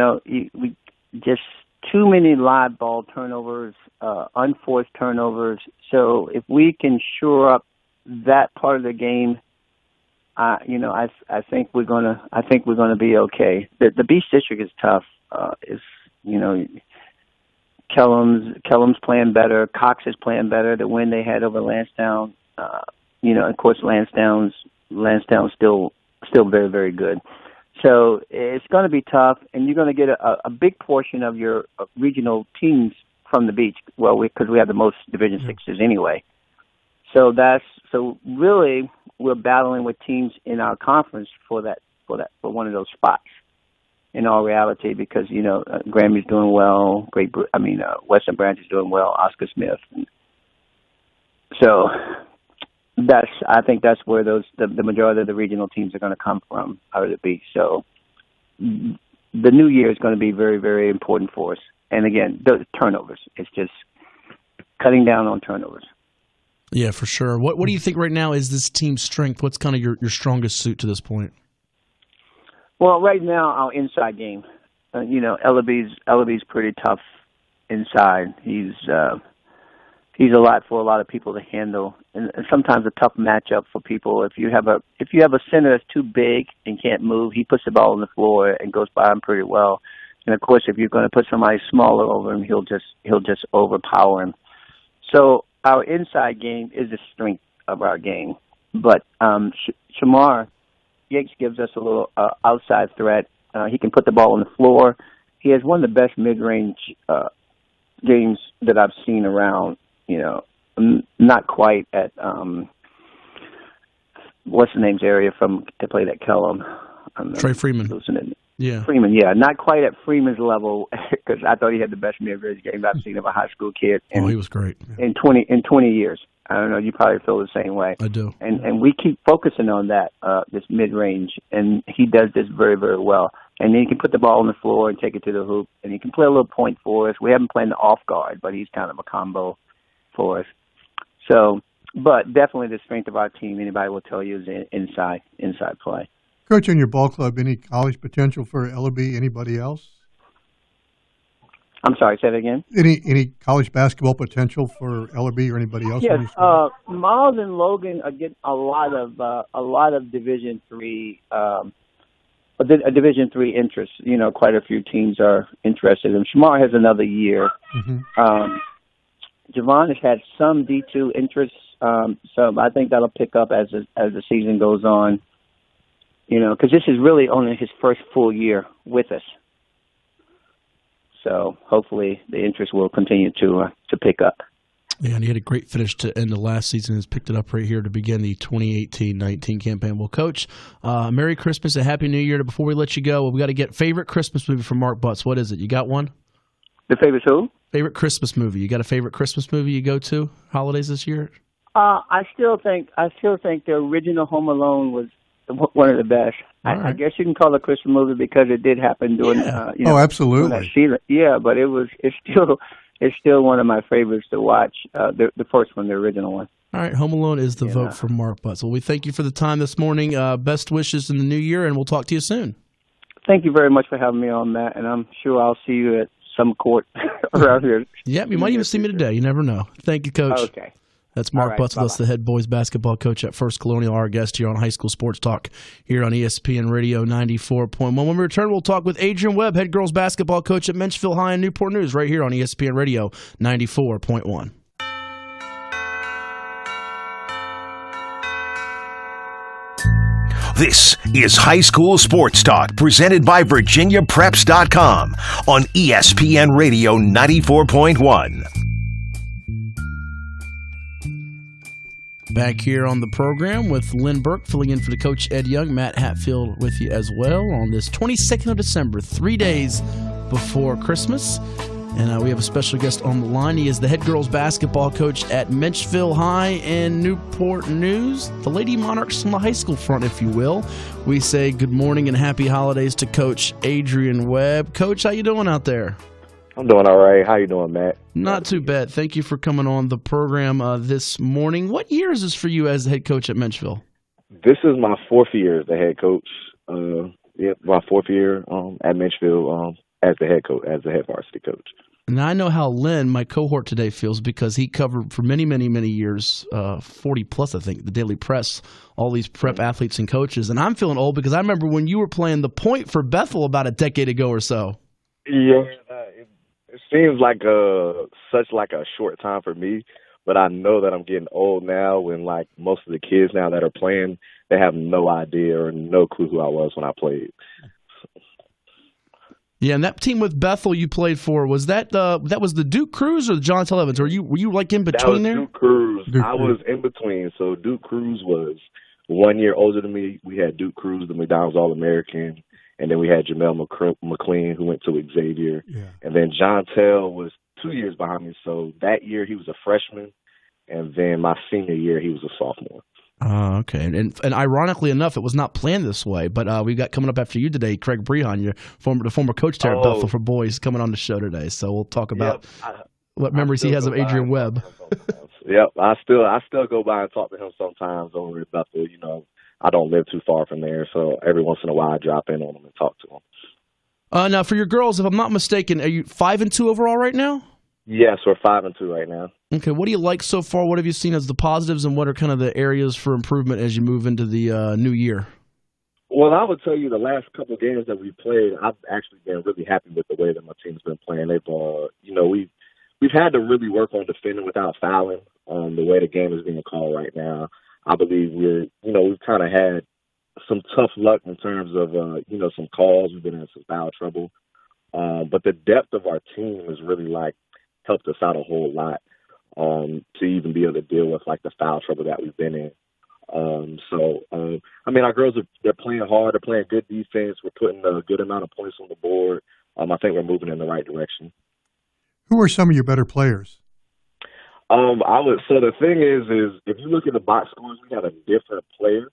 Speaker 6: just too many live ball turnovers, unforced turnovers. So if we can shore up that part of the game, I think we're gonna be okay. The Beach District is tough. Kellam's playing better. Cox is playing better. The win they had over Lansdowne, of course Lansdowne's still very, very good. So it's going to be tough, and you're going to get a big portion of your regional teams from the beach. Well, because we have the most Division Sixes anyway. So really we're battling with teams in our conference for one of those spots. in all reality, because Grammy's doing well. Western Branch is doing well. Oscar Smith. So I think that's where the majority of the regional teams are going to come from out of the Beach. So the new year is going to be very, very important for us. And again, the turnovers. It's just cutting down on turnovers.
Speaker 2: Yeah, for sure. What do you think right now is this team's strength? What's kind of your strongest suit to this point?
Speaker 6: Well, right now, our inside game. Ellaby's pretty tough inside. He's a lot for a lot of people to handle, and sometimes a tough matchup for people. If you have a center that's too big and can't move, he puts the ball on the floor and goes by him pretty well. And of course, if you're going to put somebody smaller over him, he'll just overpower him. So our inside game is the strength of our game. But Shamar Yates gives us a little outside threat. He can put the ball on the floor. He has one of the best mid-range games that I've seen around. Not quite at what's the name's area that played at Kellam.
Speaker 2: Trey Freeman. Yeah.
Speaker 6: Freeman, yeah. Not quite at Freeman's level, because I thought he had the best mid-range game I've seen of a high school kid.
Speaker 2: He was great.
Speaker 6: In 20 years. I don't know, you probably feel the same way.
Speaker 2: I do.
Speaker 6: And we keep focusing on that, this mid-range, and he does this very, very well. And then he can put the ball on the floor and take it to the hoop, and he can play a little point for us. We haven't played the off guard, but he's kind of a combo for us. So, but definitely the strength of our team, anybody will tell you, is inside play.
Speaker 3: Coach, in your ball club, any college potential for Ellaby? Anybody else?
Speaker 6: I'm sorry, say that again.
Speaker 3: Any college basketball potential for Ellaby or anybody else?
Speaker 6: Yes, Miles and Logan get a lot of Division III, a Division III interest. Quite a few teams are interested. And Shamar has another year. Mm-hmm. Javon has had some D2 interest, so I think that'll pick up as the season goes on. Because this is really only his first full year with us. So hopefully the interest will continue to pick up.
Speaker 2: Yeah, and he had a great finish to end the last season. Has picked it up right here to begin the 2018-19 campaign. Well, Coach, Merry Christmas and Happy New Year. Before we let you go, we got to get favorite Christmas movie from Mark Butts. What is it? You got one?
Speaker 6: The favorite who?
Speaker 2: Favorite Christmas movie. You got a favorite Christmas movie you go to holidays this year?
Speaker 6: I still think the original Home Alone was one of the best.
Speaker 2: Right.
Speaker 6: I guess you can call it a Christmas movie because it did happen during.
Speaker 3: Absolutely.
Speaker 6: That season. Yeah, but it's still one of my favorites to watch. The first one, the original one.
Speaker 2: All right, Home Alone is the vote for Mark Butts. Well, we thank you for the time this morning. Best wishes in the new year, and we'll talk to you soon.
Speaker 6: Thank you very much for having me on, Matt, and I'm sure I'll see you at some court around here.
Speaker 2: Yeah, you might even see me today. You never know. Thank you, Coach.
Speaker 6: Okay.
Speaker 2: That's Mark Butts, the head boys basketball coach at First Colonial, our guest here on High School Sports Talk here on ESPN Radio 94.1. When we return, we'll talk with Adrian Webb, head girls basketball coach at Menchville High in Newport News, right here on ESPN Radio 94.1.
Speaker 1: This is High School Sports Talk, presented by VirginiaPreps.com on ESPN Radio 94.1.
Speaker 2: Back here on the program with Lynn Burke, filling in for the coach Ed Young. Matt Hatfield with you as well on this 22nd of December, 3 days before Christmas. And we have a special guest on the line. He is the head girls basketball coach at Menchville High in Newport News. The Lady Monarchs on the high school front, if you will. We say good morning and happy holidays to Coach Adrian Webb. Coach, how you doing out there?
Speaker 7: I'm doing all right. How you doing, Matt?
Speaker 2: Not too bad. Thank you for coming on the program this morning. What year is this for you as the head coach at Menchville?
Speaker 7: This is my fourth year as the head coach. My fourth year at Menchville as the head coach, as the head varsity coach.
Speaker 2: And I know how Lynn, my cohort today, feels because he covered for many, many, many years, 40 plus, I think, the Daily Press, all these prep athletes and coaches. And I'm feeling old because I remember when you were playing the point for Bethel about a decade ago or so.
Speaker 7: Yeah, it seems like such a short time for me, but I know that I'm getting old now when like most of the kids now that are playing, they have no idea or no clue who I was when I played.
Speaker 2: Yeah, and that team with Bethel you played for, was that was the Duke Cruz or the John Tell Evans? Were you like in between there?
Speaker 7: Duke Cruz. I was in between. So Duke Cruz was 1 year older than me. We had Duke Cruz, the McDonald's All-American, And then we had Jamel McLean, who went to Xavier. Yeah. And then John Tell was 2 years behind me. So that year he was a freshman. And then my senior year, he was a sophomore.
Speaker 2: Okay. And ironically enough, it was not planned this way, but we got coming up after you today, Craig Brehon, the former coach there at Bethel for boys, coming on the show today. So we'll talk about what memories he has of Adrian Webb.
Speaker 7: Yep, I still go by and talk to him sometimes over at Bethel. You know, I don't live too far from there, so every once in a while I drop in on him and talk to him.
Speaker 2: Now, for your girls, if I'm not mistaken, are you 5-2 overall right now?
Speaker 7: Yes, we're 5-2 right now.
Speaker 2: Okay, what do you like so far? What have you seen as the positives, and what are kind of the areas for improvement as you move into the new year?
Speaker 7: Well, I would tell you the last couple of games that we played, I've actually been really happy with the way that my team's been playing. They've, we've had to really work on defending without fouling. The way the game is being called right now, I believe we've kind of had some tough luck in terms of some calls. We've been in some foul trouble, but the depth of our team has really helped us out a whole lot to even be able to deal with the foul trouble that we've been in. Our girls they're playing hard. They're playing good defense. We're putting a good amount of points on the board. I think we're moving in the right direction.
Speaker 3: Who are some of your better players?
Speaker 7: So the thing is if you look at the box scores, we have a different player.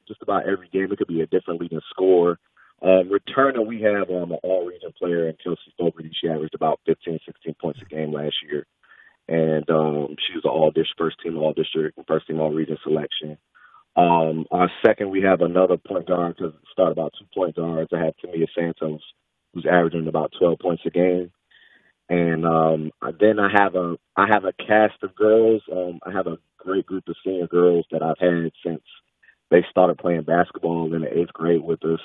Speaker 7: Just about every game, it could be a different leading scorer. Returner, we have an all-region player in Kelsey Fogarty. She averaged about 15, 16 points a game last year. And she was an all-district, first-team all-district, first-team all-region selection. Our second, we have another point guard because it started about 2 point guards. I have Tamia Santos, who's averaging about 12 points a game. And then I have a cast of girls. I have a great group of senior girls that I've had since they started playing basketball in the 8th grade with us.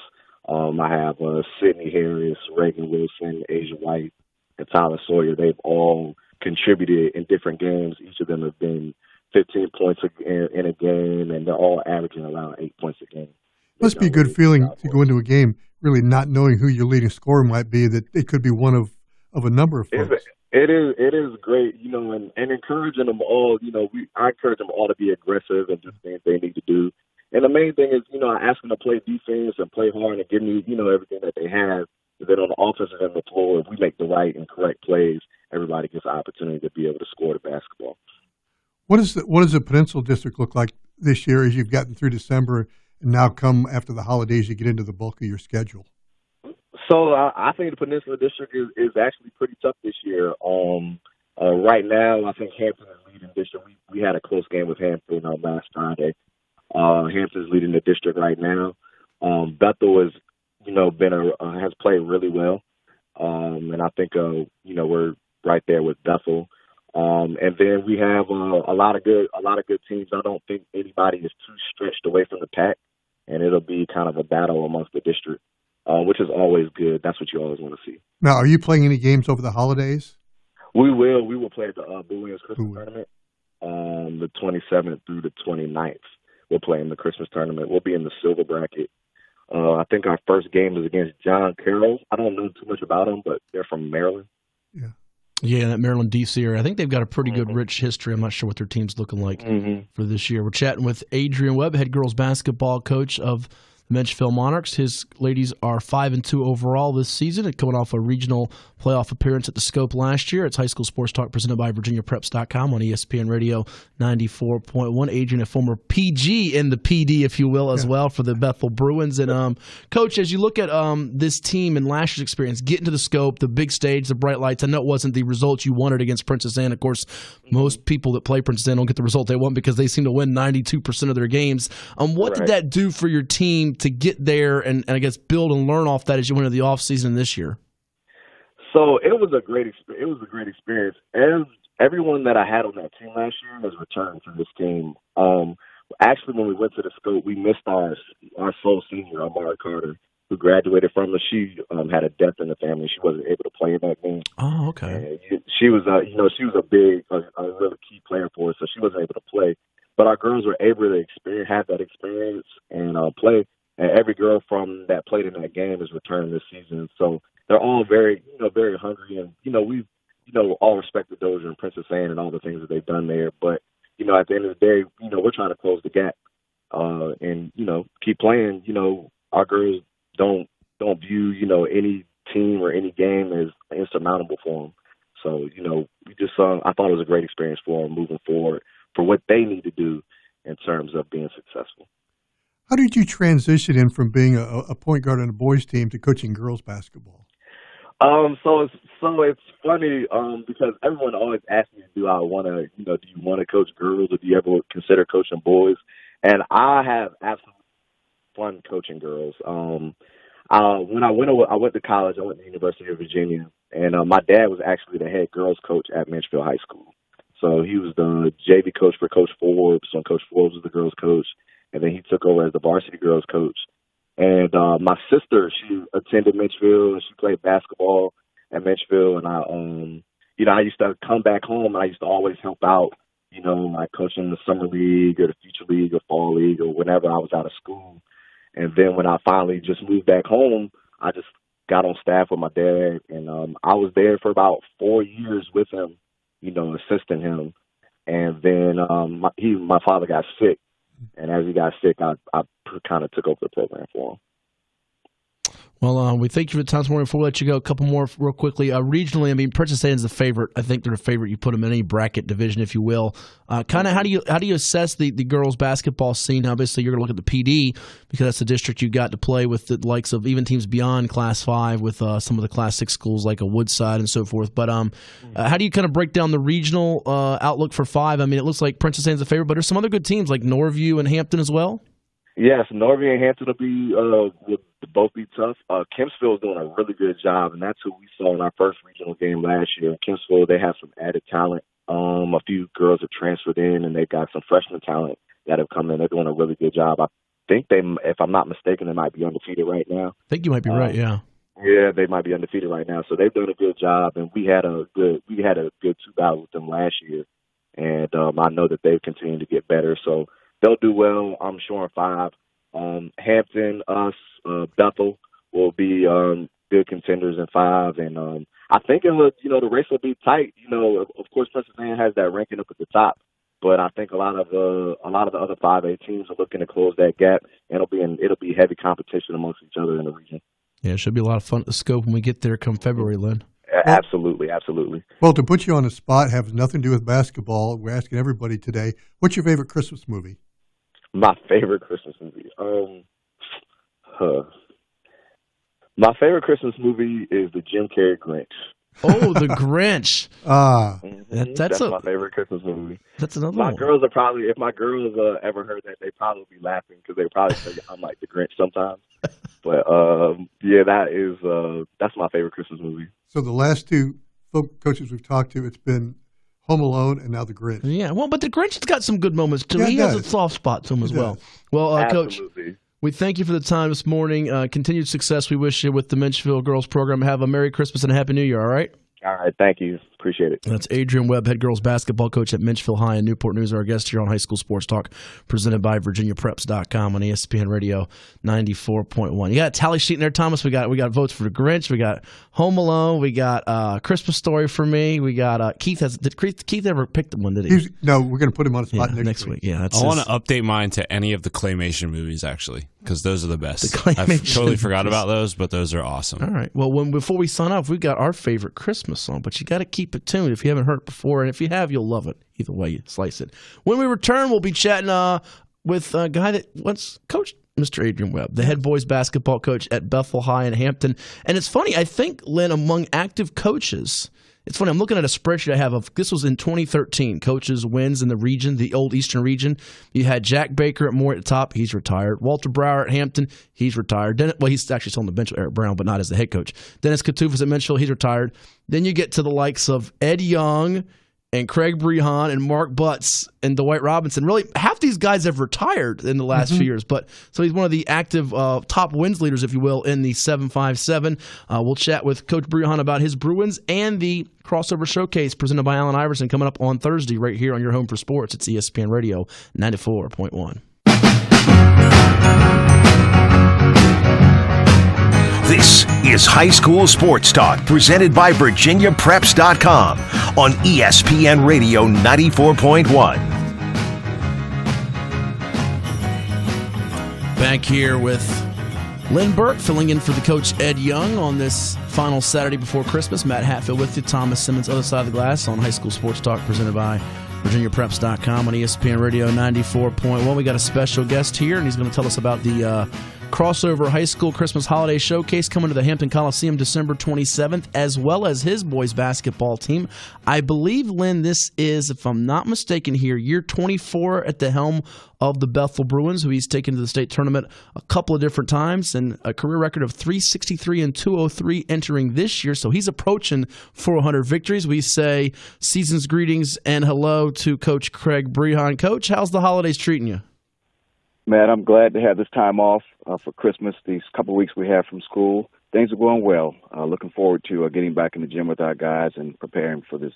Speaker 7: I have Sydney Harris, Reagan Wilson, Asia White, and Tyler Sawyer. They've all contributed in different games. Each of them have been 15 points in a game, and they're all averaging around 8 points a game.
Speaker 3: Must be a good feeling to go into a game really not knowing who your leading scorer might be, that it could be one of a number of folks.
Speaker 7: It is great, and encouraging them all. I encourage them all to be aggressive and do things they need to do. And the main thing is, I ask them to play defense and play hard and give me, everything that they have. And then on the offensive end of the floor, if we make the right and correct plays, everybody gets an opportunity to be able to score the basketball.
Speaker 3: What does the Peninsula District look like this year as you've gotten through December and now come after the holidays, you get into the bulk of your schedule?
Speaker 7: So I think the Peninsula District is actually pretty tough this year. Right now, I think Hampton is leading the district. We had a close game with Hampton last Friday. Hampton's leading the district right now. Bethel has, has played really well, and I think we're right there with Bethel. And then we have a lot of good teams. I don't think anybody is too stretched away from the pack, and it'll be kind of a battle amongst the district, which is always good. That's what you always want to see.
Speaker 3: Now, are you playing any games over the holidays?
Speaker 7: We will. We will play at the Booleans Christmas tournament, the 27th through the 29th. We'll play in the Christmas tournament. We'll be in the silver bracket. I think our first game is against John Carroll. I don't know too much about them, but they're from Maryland.
Speaker 2: Yeah, that Maryland, D.C. area. I think they've got a pretty good, rich history. I'm not sure what their team's looking like for this year. We're chatting with Adrian Webb, head girls basketball coach of the Menchville Monarchs. His ladies are 5-2 overall this season, and coming off a regional playoff appearance at the Scope last year. It's High School Sports Talk presented by VirginiaPreps.com on ESPN Radio 94.1. Adrian, a former PG in the PD, if you will, as well for the Bethel Bruins. And Coach, as you look at this team and last year's experience, getting to the Scope, the big stage, the bright lights, I know it wasn't the result you wanted against Princess Anne. Of course, most people that play Princess Anne don't get the result they want because they seem to win 92% of their games. What did that do for your team to get there and I guess build and learn off that as you went into the offseason this year?
Speaker 7: So it was a great experience. And everyone that I had on that team last year has returned to this team. Actually, when we went to the Scope, we missed our sole senior, Amara Carter, who graduated from us. She had a death in the family. She wasn't able to play in that game.
Speaker 2: Oh, okay.
Speaker 7: And she was a really key player for us, so she wasn't able to play. But our girls were able to have that experience and play. And every girl from that played in that game is returning this season. So they're all very hungry. And, we've, all respected Dozier and Princess Anne and all the things that they've done there. But, at the end of the day, we're trying to close the gap and, keep playing, our girls don't view, any team or any game as insurmountable for them. So, we just I thought it was a great experience for them moving forward for what they need to do in terms of being successful.
Speaker 3: How did you transition in from being a point guard on a boys team to coaching girls basketball?
Speaker 7: So it's funny because everyone always asks me, do you want to coach girls, or do you ever consider coaching boys? And I have absolutely fun coaching girls. When I went to college, I went to the University of Virginia, and my dad was actually the head girls coach at Menchville High School. So he was the JV coach for Coach Forbes, when Coach Forbes was the girls coach, and then he took over as the varsity girls coach. And my sister, she attended Menchville, and she played basketball at Menchville. And I used to come back home, and I used to always help out, like coaching the summer league or the future league or fall league or whenever I was out of school. And then when I finally just moved back home, I just got on staff with my dad, and I was there for about 4 years with him, assisting him. And then my father got sick, and as he got sick, I kind of took over the program for him.
Speaker 2: Well, we thank you for the time this morning. Before we let you go, a couple more real quickly. Regionally, Princess Anne's the favorite. I think they're the favorite. You put them in any bracket division, if you will. Kind of how do you assess the girls' basketball scene? Obviously, you're going to look at the PD because that's the district you got to play with the likes of even teams beyond Class 5 with some of the Class 6 schools like a Woodside and so forth. But how do you kind of break down the regional outlook for 5? It looks like Princess Anne's the favorite, but there's some other good teams like Norview and Hampton as well.
Speaker 7: Yes, Norview and Hampton will both be tough. Kempsville is doing a really good job, and that's who we saw in our first regional game last year. In Kempsville, they have some added talent. A few girls have transferred in, and they've got some freshman talent that have come in. They're doing a really good job. I think if I'm not mistaken, they might be undefeated right now.
Speaker 2: I think you might be right, yeah.
Speaker 7: Yeah, they might be undefeated right now. So they've done a good job, and we had a good 2 battles with them last year, and I know that they've continued to get better. So they'll do well, I'm sure, in 5. Hampton, Bethel will be good contenders in 5, and I think the race will be tight. Of course, Princess Anne has that ranking up at the top, but I think a lot of the other 5A teams are looking to close that gap, and it'll be heavy competition amongst each other in the region.
Speaker 2: Yeah, it should be a lot of fun at the scope when we get there come February, Lynn.
Speaker 7: Absolutely.
Speaker 3: Well, to put you on the spot, has nothing to do with basketball. We're asking everybody today, what's your favorite Christmas movie?
Speaker 7: My favorite Christmas movie. My favorite Christmas movie is the Jim Carrey Grinch.
Speaker 2: Oh, the Grinch.
Speaker 7: That's my favorite Christmas movie.
Speaker 2: That's another
Speaker 7: my
Speaker 2: one.
Speaker 7: Girls are probably, if my girls ever heard that, they'd probably be laughing because they probably say I'm like the Grinch sometimes. But that's my favorite Christmas movie.
Speaker 3: So the last 2 coaches we've talked to, it's been Home Alone and now the Grinch.
Speaker 2: Yeah, well, but the Grinch has got some good moments too. He has a soft spot to him as well. Well, Coach, we thank you for the time this morning. Continued success we wish you with the Menchville Girls program. Have a Merry Christmas and a Happy New Year, all right?
Speaker 7: All right, thank you. Appreciate it.
Speaker 2: That's Adrian Webb, head girls basketball coach at Menchville High in Newport News, our guest here on High School Sports Talk, presented by VirginiaPreps.com on ESPN Radio 94.1. You got a tally sheet in there, Thomas. We got votes for the Grinch. We got Home Alone. We got Christmas Story for me. We got Keith. Did Keith ever pick the one? Did he?
Speaker 3: No, we're going to put him on the spot next week.
Speaker 2: Yeah,
Speaker 4: I want to update mine to any of the claymation movies actually, because those are the best.
Speaker 2: The
Speaker 4: I've totally forgot about those, but those are awesome.
Speaker 2: All right. Well, before we sign off, we've got our favorite Christmas song, but you got to keep it tuned if you haven't heard it before, and if you have, you'll love it. Either way you slice it. When we return, we'll be chatting with a guy that once coached Mr. Adrian Webb, the head boys basketball coach at Bethel High in Hampton. And it's funny, I think, Lynn, among active coaches, it's funny, I'm looking at a spreadsheet I have of, this was in 2013, coaches wins in the region, the old Eastern region. You had Jack Baker at Moore at the top, he's retired. Walter Brower at Hampton, he's retired. He's actually still on the bench with Eric Brown, but not as the head coach. Dennis Katufas at Menchville, he's retired. Then you get to the likes of Ed Young and Craig Brehon and Mark Butts and Dwight Robinson. Really, half these guys have retired in the last few years. But so he's one of the active top wins leaders, if you will, in the 757. We'll chat with Coach Brehon about his Bruins and the crossover showcase presented by Allen Iverson coming up on Thursday right here on your home for sports. It's ESPN Radio 94.1.
Speaker 1: This is High School Sports Talk, presented by VirginiaPreps.com on ESPN Radio 94.1.
Speaker 2: Back here with Lynn Burke filling in for the coach Ed Young on this final Saturday before Christmas. Matt Hatfield with you. Thomas Simmons, Other Side of the Glass on High School Sports Talk presented by VirginiaPreps.com on ESPN Radio 94.1. We got a special guest here, and he's going to tell us about the crossover high school Christmas holiday showcase coming to the Hampton Coliseum December 27th, as well as his boys basketball team. I believe, Lynn, this is, if I'm not mistaken here, year 24 at the helm of the Bethel Bruins, who he's taken to the state tournament a couple of different times, and a career record of 363 and 203 entering this year. So he's approaching 400 victories. We say season's greetings and hello to Coach Craig Brehon. Coach, how's the holidays treating you?
Speaker 8: Matt, I'm glad to have this time off for Christmas, these couple of weeks we have from school. Things are going well. Looking forward to getting back in the gym with our guys and preparing for this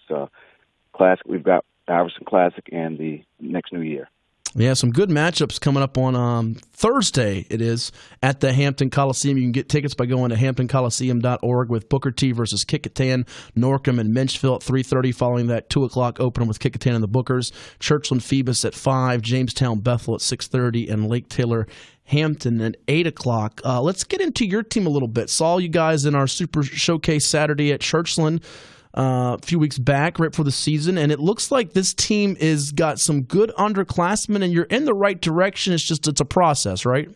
Speaker 8: classic. We've got the Iverson Classic and the next new year.
Speaker 2: Yeah, some good matchups coming up on Thursday, it is, at the Hampton Coliseum. You can get tickets by going to hamptoncoliseum.org with Booker T versus Kickingham, Norcom, and Menchville at 3:30, following that 2 o'clock opener with Kickingham and the Bookers. Churchland Phoebus at 5, Jamestown Bethel at 6:30, and Lake Taylor Hampton at 8 o'clock. Let's get into your team a little bit. Saw you guys in our Super Showcase Saturday at Churchland a few weeks back, right before the season, and it looks like this team is got some good underclassmen, and you're in the right direction. It's a process, right?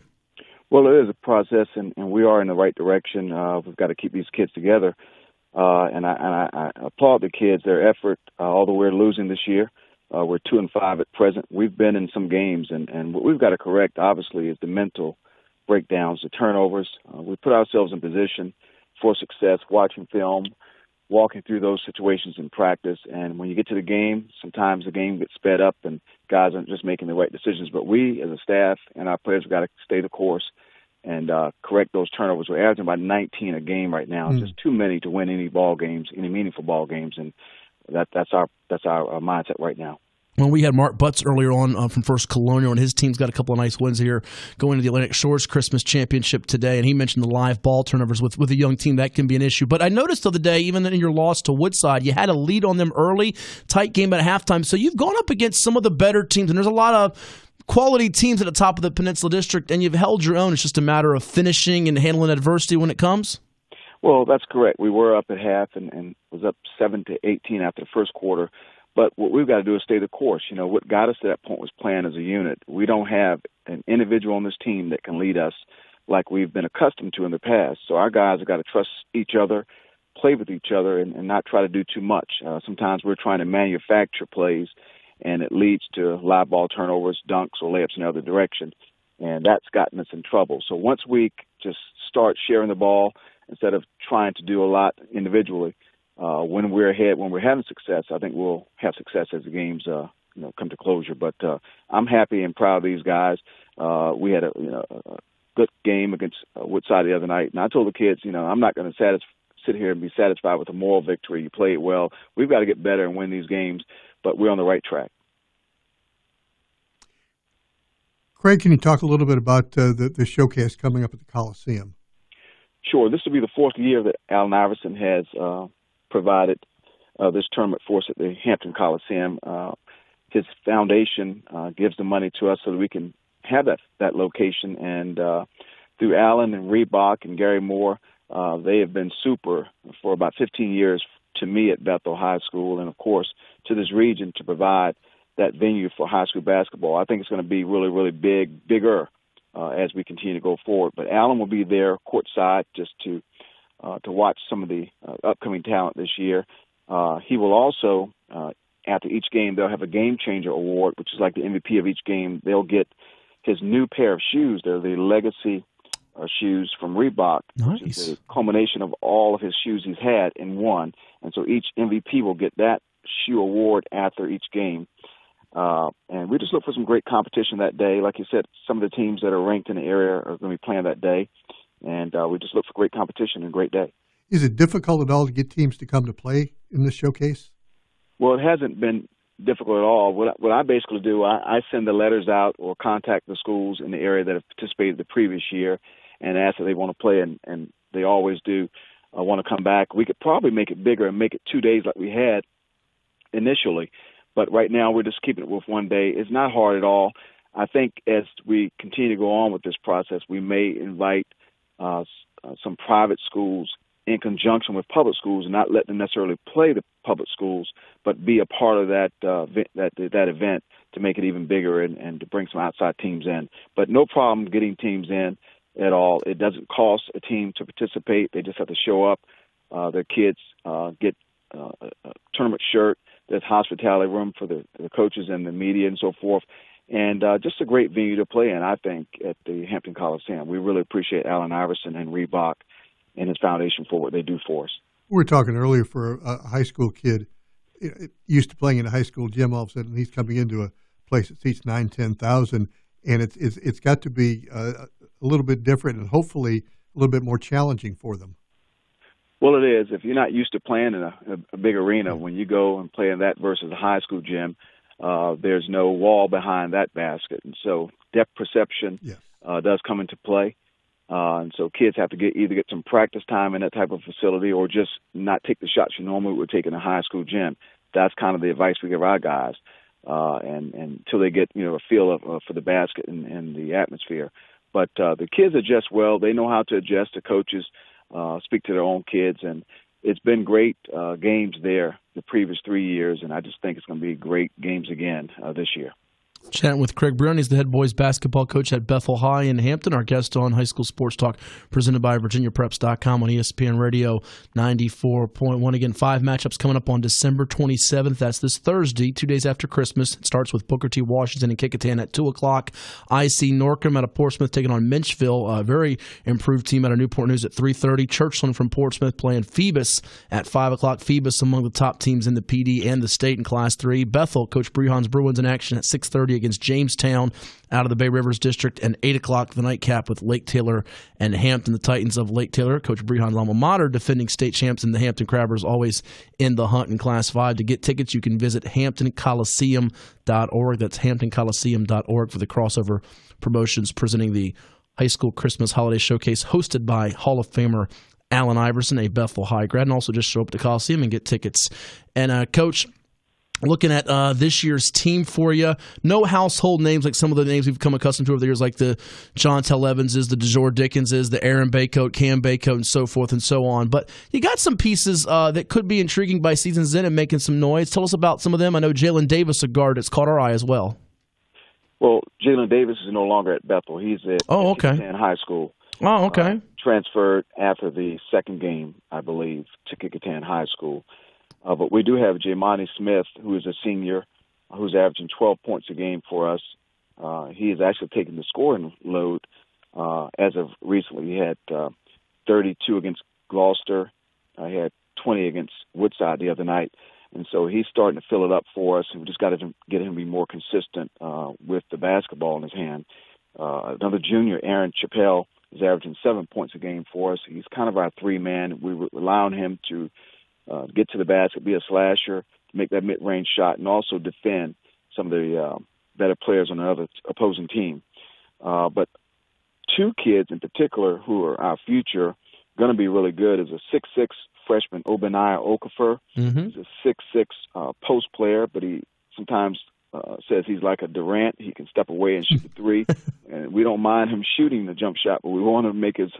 Speaker 8: Well, it is a process, and we are in the right direction. We've got to keep these kids together, and I applaud the kids, their effort, although we're losing this year. We're 2-5 at present. We've been in some games, and what we've got to correct, obviously, is the mental breakdowns, the turnovers. We put ourselves in position for success, watching film, walking through those situations in practice. And when you get to the game, sometimes the game gets sped up and guys aren't just making the right decisions. But we, as a staff and our players, have got to stay the course and correct those turnovers. We're averaging about 19 a game right now, just too many to win any ball games, any meaningful ball games. And that's our mindset right now.
Speaker 2: Well, we had Mark Butts earlier on from First Colonial, and his team's got a couple of nice wins here going to the Atlantic Shores Christmas Championship today, and he mentioned the live ball turnovers with a young team. That can be an issue. But I noticed the other day, even in your loss to Woodside, you had a lead on them early, tight game at halftime. So you've gone up against some of the better teams, and there's a lot of quality teams at the top of the Peninsula District, and you've held your own. It's just a matter of finishing and handling adversity when it comes.
Speaker 8: Well, that's correct. We were up at half and was up 7-18 after the first quarter. But what we've got to do is stay the course. You know, what got us to that point was playing as a unit. We don't have an individual on this team that can lead us like we've been accustomed to in the past. So our guys have got to trust each other, play with each other, and not try to do too much. Sometimes we're trying to manufacture plays, and it leads to live ball turnovers, dunks, or layups in the other direction. And that's gotten us in trouble. So once we just start sharing the ball instead of trying to do a lot individually, when we're ahead, when we're having success, I think we'll have success as the games come to closure. But I'm happy and proud of these guys. We had a good game against Woodside the other night, and I told the kids, I'm not going to sit here and be satisfied with a moral victory. You played well. We've got to get better and win these games, but we're on the right track.
Speaker 3: Craig, can you talk a little bit about the showcase coming up at the Coliseum?
Speaker 8: Sure. This will be the fourth year that Allen Iverson has provided this tournament for us at the Hampton Coliseum. His foundation gives the money to us so that we can have that location. And through Allen and Reebok and Gary Moore, they have been super for about 15 years to me at Bethel High School and, of course, to this region to provide that venue for high school basketball. I think it's going to be really, really bigger as we continue to go forward. But Allen will be there courtside just to watch some of the upcoming talent this year. He will also, after each game, they'll have a Game Changer Award, which is like the MVP of each game. They'll get his new pair of shoes. They're the Legacy shoes from Reebok,
Speaker 2: nice.
Speaker 8: Which is a culmination of all of his shoes he's had in one. And so each MVP will get that shoe award after each game. And we just look for some great competition that day. Like you said, some of the teams that are ranked in the area are going to be playing that day. And we just look for great competition and a great day.
Speaker 3: Is it difficult at all to get teams to come to play in this showcase?
Speaker 8: Well, it hasn't been difficult at all. What I basically do, I send the letters out or contact the schools in the area that have participated the previous year and ask if they want to play, and they always do want to come back. We could probably make it bigger and make it 2 days like we had initially. But right now we're just keeping it with 1 day. It's not hard at all. I think as we continue to go on with this process, we may invite some private schools in conjunction with public schools, and not let them necessarily play the public schools, but be a part of that event to make it even bigger and to bring some outside teams in. But no problem getting teams in at all. It doesn't cost a team to participate. They just have to show up. Their kids get a tournament shirt. There's hospitality room for the coaches and the media and so forth. And just a great venue to play in, I think, at the Hampton Coliseum. We really appreciate Allen Iverson and Reebok and his foundation for what they do for us. We
Speaker 3: were talking earlier for a high school kid, used to playing in a high school gym, all of a sudden he's coming into a place that seats 9,000-10,000, and it's got to be a little bit different and hopefully a little bit more challenging for them.
Speaker 8: Well, it is. If you're not used to playing in a big arena, when you go and play in that versus a high school gym, there's no wall behind that basket. And so depth perception does come into play. And so kids have to either get some practice time in that type of facility or just not take the shots you normally would take in a high school gym. That's kind of the advice we give our guys, and until they get a feel for the basket and the atmosphere. But the kids adjust well. They know how to adjust to coaches, speak to their own kids, and it's been great games there the previous 3 years, and I just think it's going to be great games again this year.
Speaker 2: Chatting with Craig Brehon. He's the head boys basketball coach at Bethel High in Hampton. Our guest on High School Sports Talk, presented by VirginiaPreps.com on ESPN Radio 94.1. Again, 5 matchups coming up on December 27th. That's this Thursday, 2 days after Christmas. It starts with Booker T. Washington and Kecoughtan at 2 o'clock. IC Norcom out of Portsmouth taking on Menchville, a very improved team out of Newport News at 3:30. Churchland from Portsmouth playing Phoebus at 5 o'clock. Phoebus among the top teams in the PD and the state in Class 3. Bethel, Coach Brehon's Bruins in action at 6:30 against Jamestown out of the Bay Rivers District, and 8 o'clock the nightcap with Lake Taylor and Hampton. The Titans of Lake Taylor, Coach Brehon's alma mater, defending state champs, and the Hampton Crabbers always in the hunt in Class 5. To get tickets, you can visit HamptonColiseum.org. That's HamptonColiseum.org for the crossover promotions presenting the High School Christmas Holiday Showcase hosted by Hall of Famer Allen Iverson, a Bethel High grad, and also just show up at the Coliseum and get tickets. And Coach, looking at this year's team for you, no household names like some of the names we've become accustomed to over the years, like the Jontel Evanses, the DeJour Dickinses, the Aaron Baycoat, Cam Baycoat, and so forth and so on. But you got some pieces that could be intriguing by season's end and making some noise. Tell us about some of them. I know Jalen Davis, a guard, that's caught our eye as well.
Speaker 8: Well, Jalen Davis is no longer at Bethel. He's at Kecoughtan High School.
Speaker 2: Oh, okay.
Speaker 8: Transferred after the second game, I believe, to Kecoughtan High School. But we do have Jamani Smith, who is a senior, who's averaging 12 points a game for us. He is actually taking the scoring load as of recently. He had 32 against Gloucester. He had 20 against Woodside the other night. And so he's starting to fill it up for us, and we just got to get him to be more consistent with the basketball in his hand. Another junior, Aaron Chappelle, is averaging 7 points a game for us. He's kind of our 3-man. We rely on him to get to the basket, be a slasher, make that mid-range shot, and also defend some of the better players on the other opposing team. But 2 kids in particular who are our future, going to be really good, is a 6'6" freshman, Obaniah Okafor. Mm-hmm. He's a 6'6" post player, but he sometimes says he's like a Durant. He can step away and shoot the 3, and we don't mind him shooting the jump shot, but we want him to make his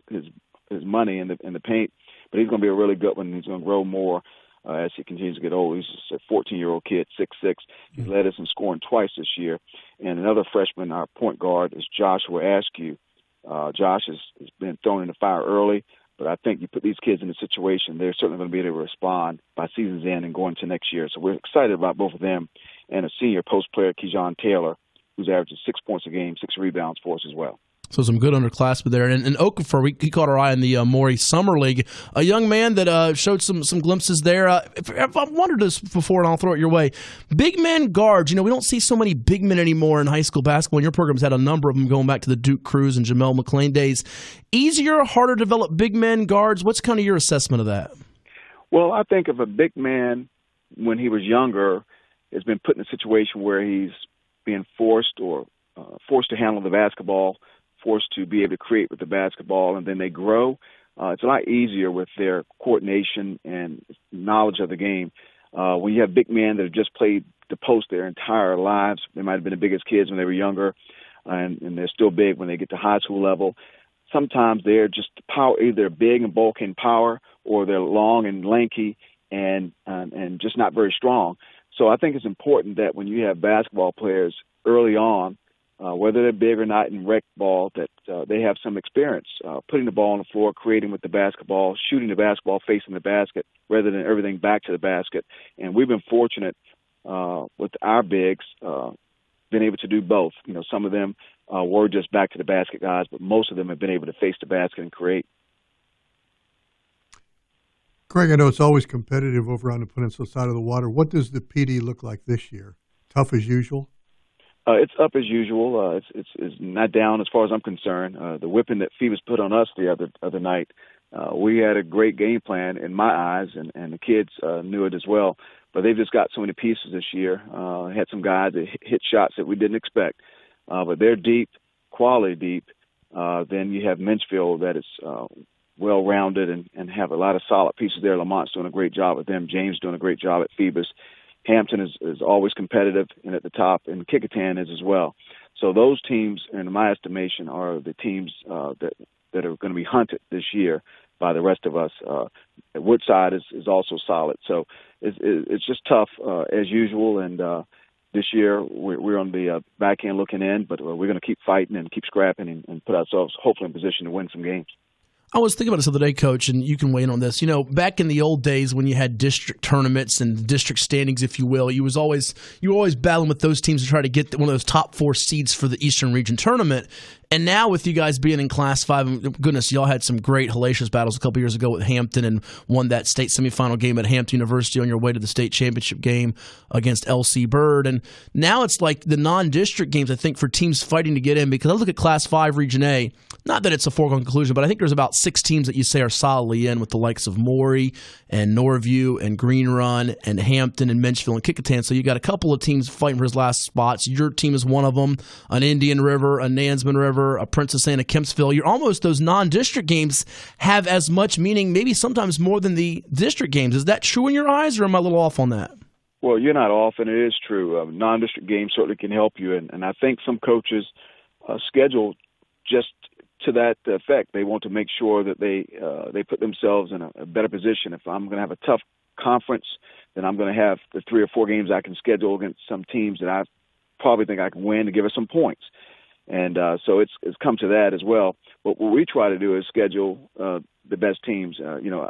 Speaker 8: money in the paint. But he's going to be a really good one. He's going to grow more as he continues to get old. He's just a 14-year-old kid, 6'6". He's led us in scoring twice this year. And another freshman, our point guard, is Joshua Askew. Josh has been thrown in the fire early, but I think you put these kids in a situation, they're certainly going to be able to respond by season's end and going to next year. So we're excited about both of them. And a senior post player, Keyshawn Taylor, who's averaging 6 points a game, 6 rebounds for us as well. So
Speaker 2: some good underclassmen there. And Okafor, he caught our eye in the Maury Summer League. A young man that showed some glimpses there. I've wondered this before, and I'll throw it your way. Big men guards, we don't see so many big men anymore in high school basketball. And your program's had a number of them going back to the Duke Cruz and Jamel McClain days. Easier, harder to develop big men guards? What's kind of your assessment of that?
Speaker 8: Well, I think of a big man when he was younger has been put in a situation where he's being forced to handle the basketball, forced to be able to create with the basketball, and then they grow. It's a lot easier with their coordination and knowledge of the game. When you have big men that have just played the post their entire lives, they might have been the biggest kids when they were younger, and they're still big when they get to high school level. sometimes they're just power, either big and bulky in power, or they're long and lanky and just not very strong. So I think it's important that when you have basketball players early on, whether they're big or not in rec ball, that they have some experience putting the ball on the floor, creating with the basketball, shooting the basketball, facing the basket, rather than everything back to the basket. And we've been fortunate with our bigs, been able to do both. You know, some of them were just back to the basket guys, but most of them have been able to face the basket and create.
Speaker 3: Craig, I know it's always competitive over on the peninsula side of the water. What does the PD look like this year? Tough as usual?
Speaker 8: It's up as usual. It's not down as far as I'm concerned. The whipping that Phoebus put on us the other night, we had a great game plan in my eyes, and the kids knew it as well. But they've just got so many pieces this year. Had some guys that hit shots that we didn't expect. But they're deep, quality deep. Then you have Menchville that is well-rounded and have a lot of solid pieces there. Lamont's doing a great job with them. James doing a great job at Phoebus. Hampton is always competitive and at the top, and Kickingham is as well. So those teams, in my estimation, are the teams that are going to be hunted this year by the rest of us. Woodside is also solid. So it's just tough as usual, and this year we're on the back end looking in, but we're going to keep fighting and keep scrapping and put ourselves hopefully in position to win some games.
Speaker 2: I was thinking about this the other day, Coach, and you can weigh in on this. You know, back in the old days when you had district tournaments and district standings, if you will, you were always battling with those teams to try to get one of those top 4 seeds for the Eastern Region tournament. And now with you guys being in Class 5, and goodness, y'all had some great hellacious battles a couple years ago with Hampton and won that state semifinal game at Hampton University on your way to the state championship game against LC Bird. And now it's like the non-district games, I think, for teams fighting to get in, because I look at Class 5 Region A, not that it's a foregone conclusion, but I think there's about 6 teams that you say are solidly in, with the likes of Maury and Norview and Green Run and Hampton and Menchville and Kickingham. So you got a couple of teams fighting for his last spots. Your team is one of them, an Indian River, a Nansemond River, a Princess Anne, a Kempsville. You're almost, those non-district games have as much meaning, maybe sometimes more than the district games. Is that true in your eyes, or am I a little off on that?
Speaker 8: Well, you're not off, and it is true. Non-district games certainly can help you, and I think some coaches schedule just to that effect. They want to make sure that they put themselves in a better position. If I'm going to have a tough conference, then I'm going to have the 3 or 4 games I can schedule against some teams that I probably think I can win to give us some points. And so it's come to that as well. But what we try to do is schedule the best teams.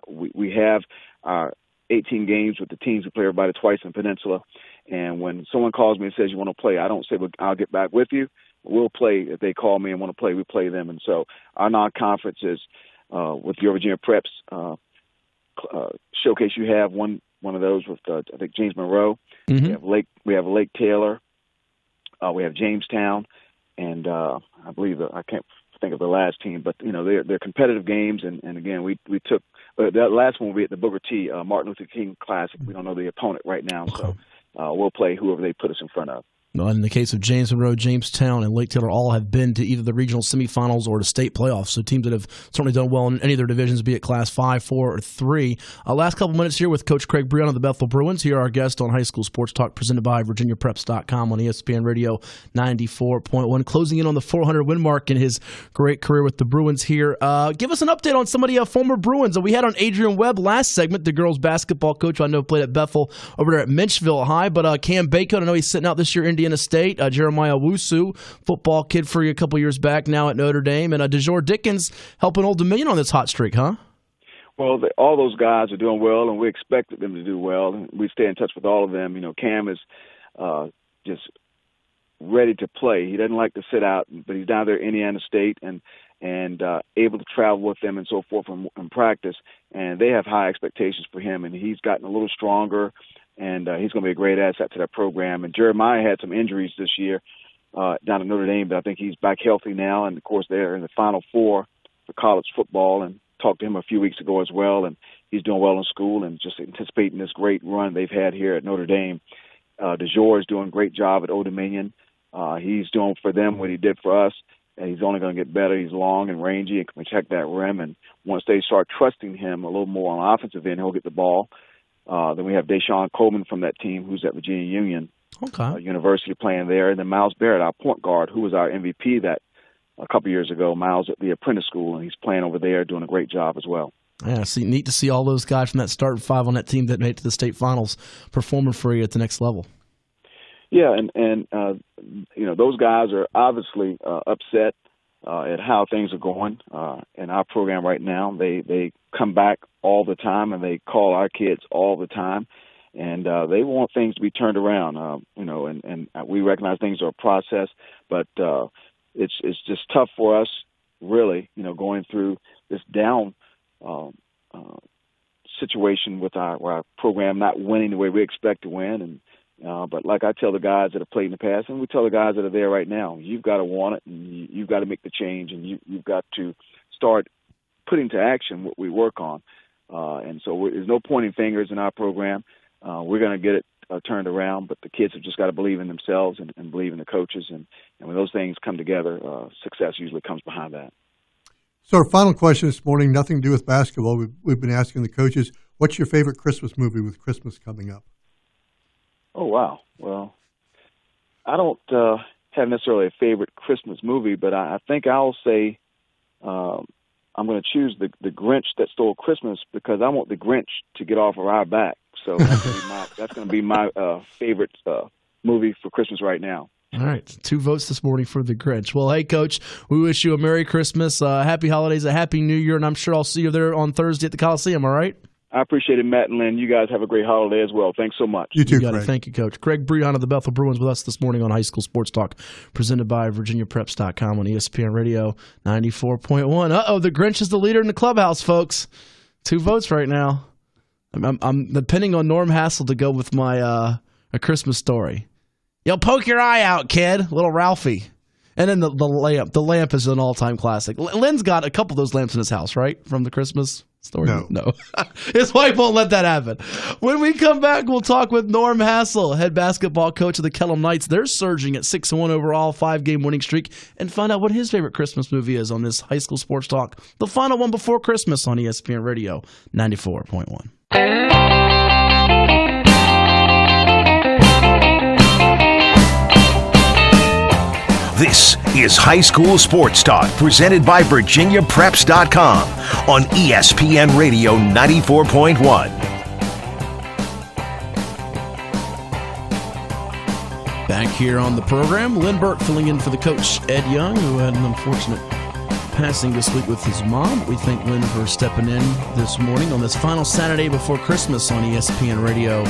Speaker 8: We have our 18 games with the teams. We play everybody twice in the Peninsula. And when someone calls me and says you want to play, I don't say, well, I'll get back with you. We'll play. If they call me and want to play, we play them. And so our non-conferences with your Virginia Preps showcase, you have one of those with I think James Monroe. Mm-hmm. We have Lake Taylor. We have Jamestown. And I believe I can't think of the last team, but they're competitive games. And again, we took that last one will be at the Booker T. Martin Luther King Classic. We don't know the opponent right now, so we'll play whoever they put us in front of.
Speaker 2: In the case of James Monroe, Jamestown, and Lake Taylor, all have been to either the regional semifinals or the state playoffs. So teams that have certainly done well in any of their divisions, be it Class 5, 4, or 3. Last couple minutes here with Coach Craig Brehon of the Bethel Bruins. Here, our guest on High School Sports Talk, presented by VirginiaPreps.com on ESPN Radio 94.1. Closing in on the 400 win mark in his great career with the Bruins here. Give us an update on some of the former Bruins. We had on Adrian Webb last segment, the girls basketball coach, I know played at Bethel over there at Menchville High. But Cam Bacon, I know he's sitting out this year, Indiana State. Jeremiah Wusu, football kid for you a couple years back, now at Notre Dame. And DeJour Dickens helping Old Dominion on this hot streak, huh?
Speaker 8: Well, all those guys are doing well, and we expected them to do well. And we stay in touch with all of them. Cam is just ready to play. He doesn't like to sit out, but he's down there at Indiana State and able to travel with them and so forth in practice. And they have high expectations for him, and he's gotten a little stronger. And he's going to be a great asset to that program. And Jeremiah had some injuries this year down at Notre Dame, but I think he's back healthy now. And, of course, they're in the Final Four for college football, and talked to him a few weeks ago as well. And he's doing well in school and just anticipating this great run they've had here at Notre Dame. DeJour is doing a great job at Old Dominion. He's doing for them what he did for us, and he's only going to get better. He's long and rangy and can protect that rim. And once they start trusting him a little more on the offensive end, he'll get the ball. Then we have Deshaun Coleman from that team, who's at Virginia Union University playing there. And then Miles Barrett, our point guard, who was our MVP that a couple years ago. Miles at the apprentice school, and he's playing over there, doing a great job as well.
Speaker 2: Yeah, neat to see all those guys from that starting five on that team that made it to the state finals performing for you at the next level.
Speaker 8: Yeah, and those guys are obviously upset at how things are going in our program right now. They come back all the time, and they call our kids all the time, and they want things to be turned around. And we recognize things are a process, but it's just tough for us, really. Going through this down situation with our program not winning the way we expect to win, but like I tell the guys that have played in the past, and we tell the guys that are there right now, you've got to want it, and you've got to make the change, and you've got to start putting to action what we work on. And so there's no pointing fingers in our program. We're going to get it turned around, but the kids have just got to believe in themselves and believe in the coaches. And when those things come together, success usually comes behind that.
Speaker 3: So our final question this morning, nothing to do with basketball. We've been asking the coaches, what's your favorite Christmas movie with Christmas coming up?
Speaker 8: Oh, wow. Well, I don't have necessarily a favorite Christmas movie, but I think I'll say I'm going to choose the Grinch That Stole Christmas, because I want the Grinch to get off of our back. So that's going to be my favorite movie for Christmas right now.
Speaker 2: All right, 2 votes this morning for the Grinch. Well, hey, Coach, we wish you a Merry Christmas, Happy Holidays, a Happy New Year, and I'm sure I'll see you there on Thursday at the Coliseum, all right?
Speaker 8: I appreciate it, Matt and Lynn. You guys have a great holiday as well. Thanks so much.
Speaker 3: You too,
Speaker 2: Craig.
Speaker 3: Craig.
Speaker 2: Thank you, Coach. Craig Brehon of the Bethel Bruins with us this morning on High School Sports Talk, presented by VirginiaPreps.com on ESPN Radio 94.1. Uh-oh, the Grinch is the leader in the clubhouse, folks. 2 votes right now. I'm depending on Norm Hassell to go with my A Christmas Story. Yo, poke your eye out, kid. Little Ralphie. And then the lamp. The lamp is an all-time classic. Lynn's got a couple of those lamps in his house, right? From the Christmas Story? No. His wife won't let that happen. When we come back, we'll talk with Norm Hassell, head basketball coach of the Kellam Knights. They're surging at 6-1 overall, 5-game winning streak, and find out what his favorite Christmas movie is on this High School Sports Talk, the final one before Christmas on ESPN Radio 94.1.
Speaker 1: This is High School Sports Talk, presented by VirginiaPreps.com on ESPN Radio 94.1.
Speaker 2: Back here on the program, Lynn Burke filling in for the coach, Ed Young, who had an unfortunate passing this week with his mom. We thank Lynn for stepping in this morning on this final Saturday before Christmas on ESPN Radio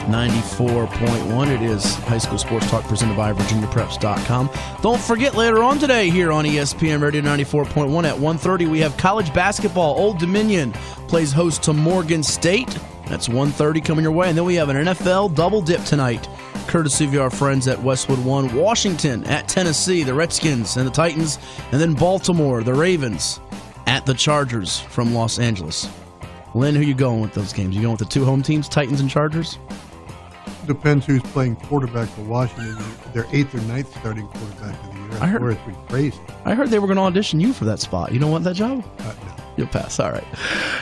Speaker 2: 94.1. It is High School Sports Talk presented by VirginiaPreps.com. Don't forget, later on today here on ESPN Radio 94.1 at 1:30, we have college basketball. Old Dominion plays host to Morgan State. That's 1:30 coming your way. And then we have an NFL double dip tonight, courtesy of our friends at Westwood One. Washington at Tennessee, the Redskins and the Titans. And then Baltimore, the Ravens, at the Chargers from Los Angeles. Lynn, who you going with those games? You going with the 2 home teams, Titans and Chargers?
Speaker 3: Depends who's playing quarterback for Washington. Their 8th or 9th starting quarterback of the year. I heard it's pretty crazy.
Speaker 2: I heard they were going to audition you for that spot. You don't want that job?
Speaker 3: No.
Speaker 2: You'll pass. All right.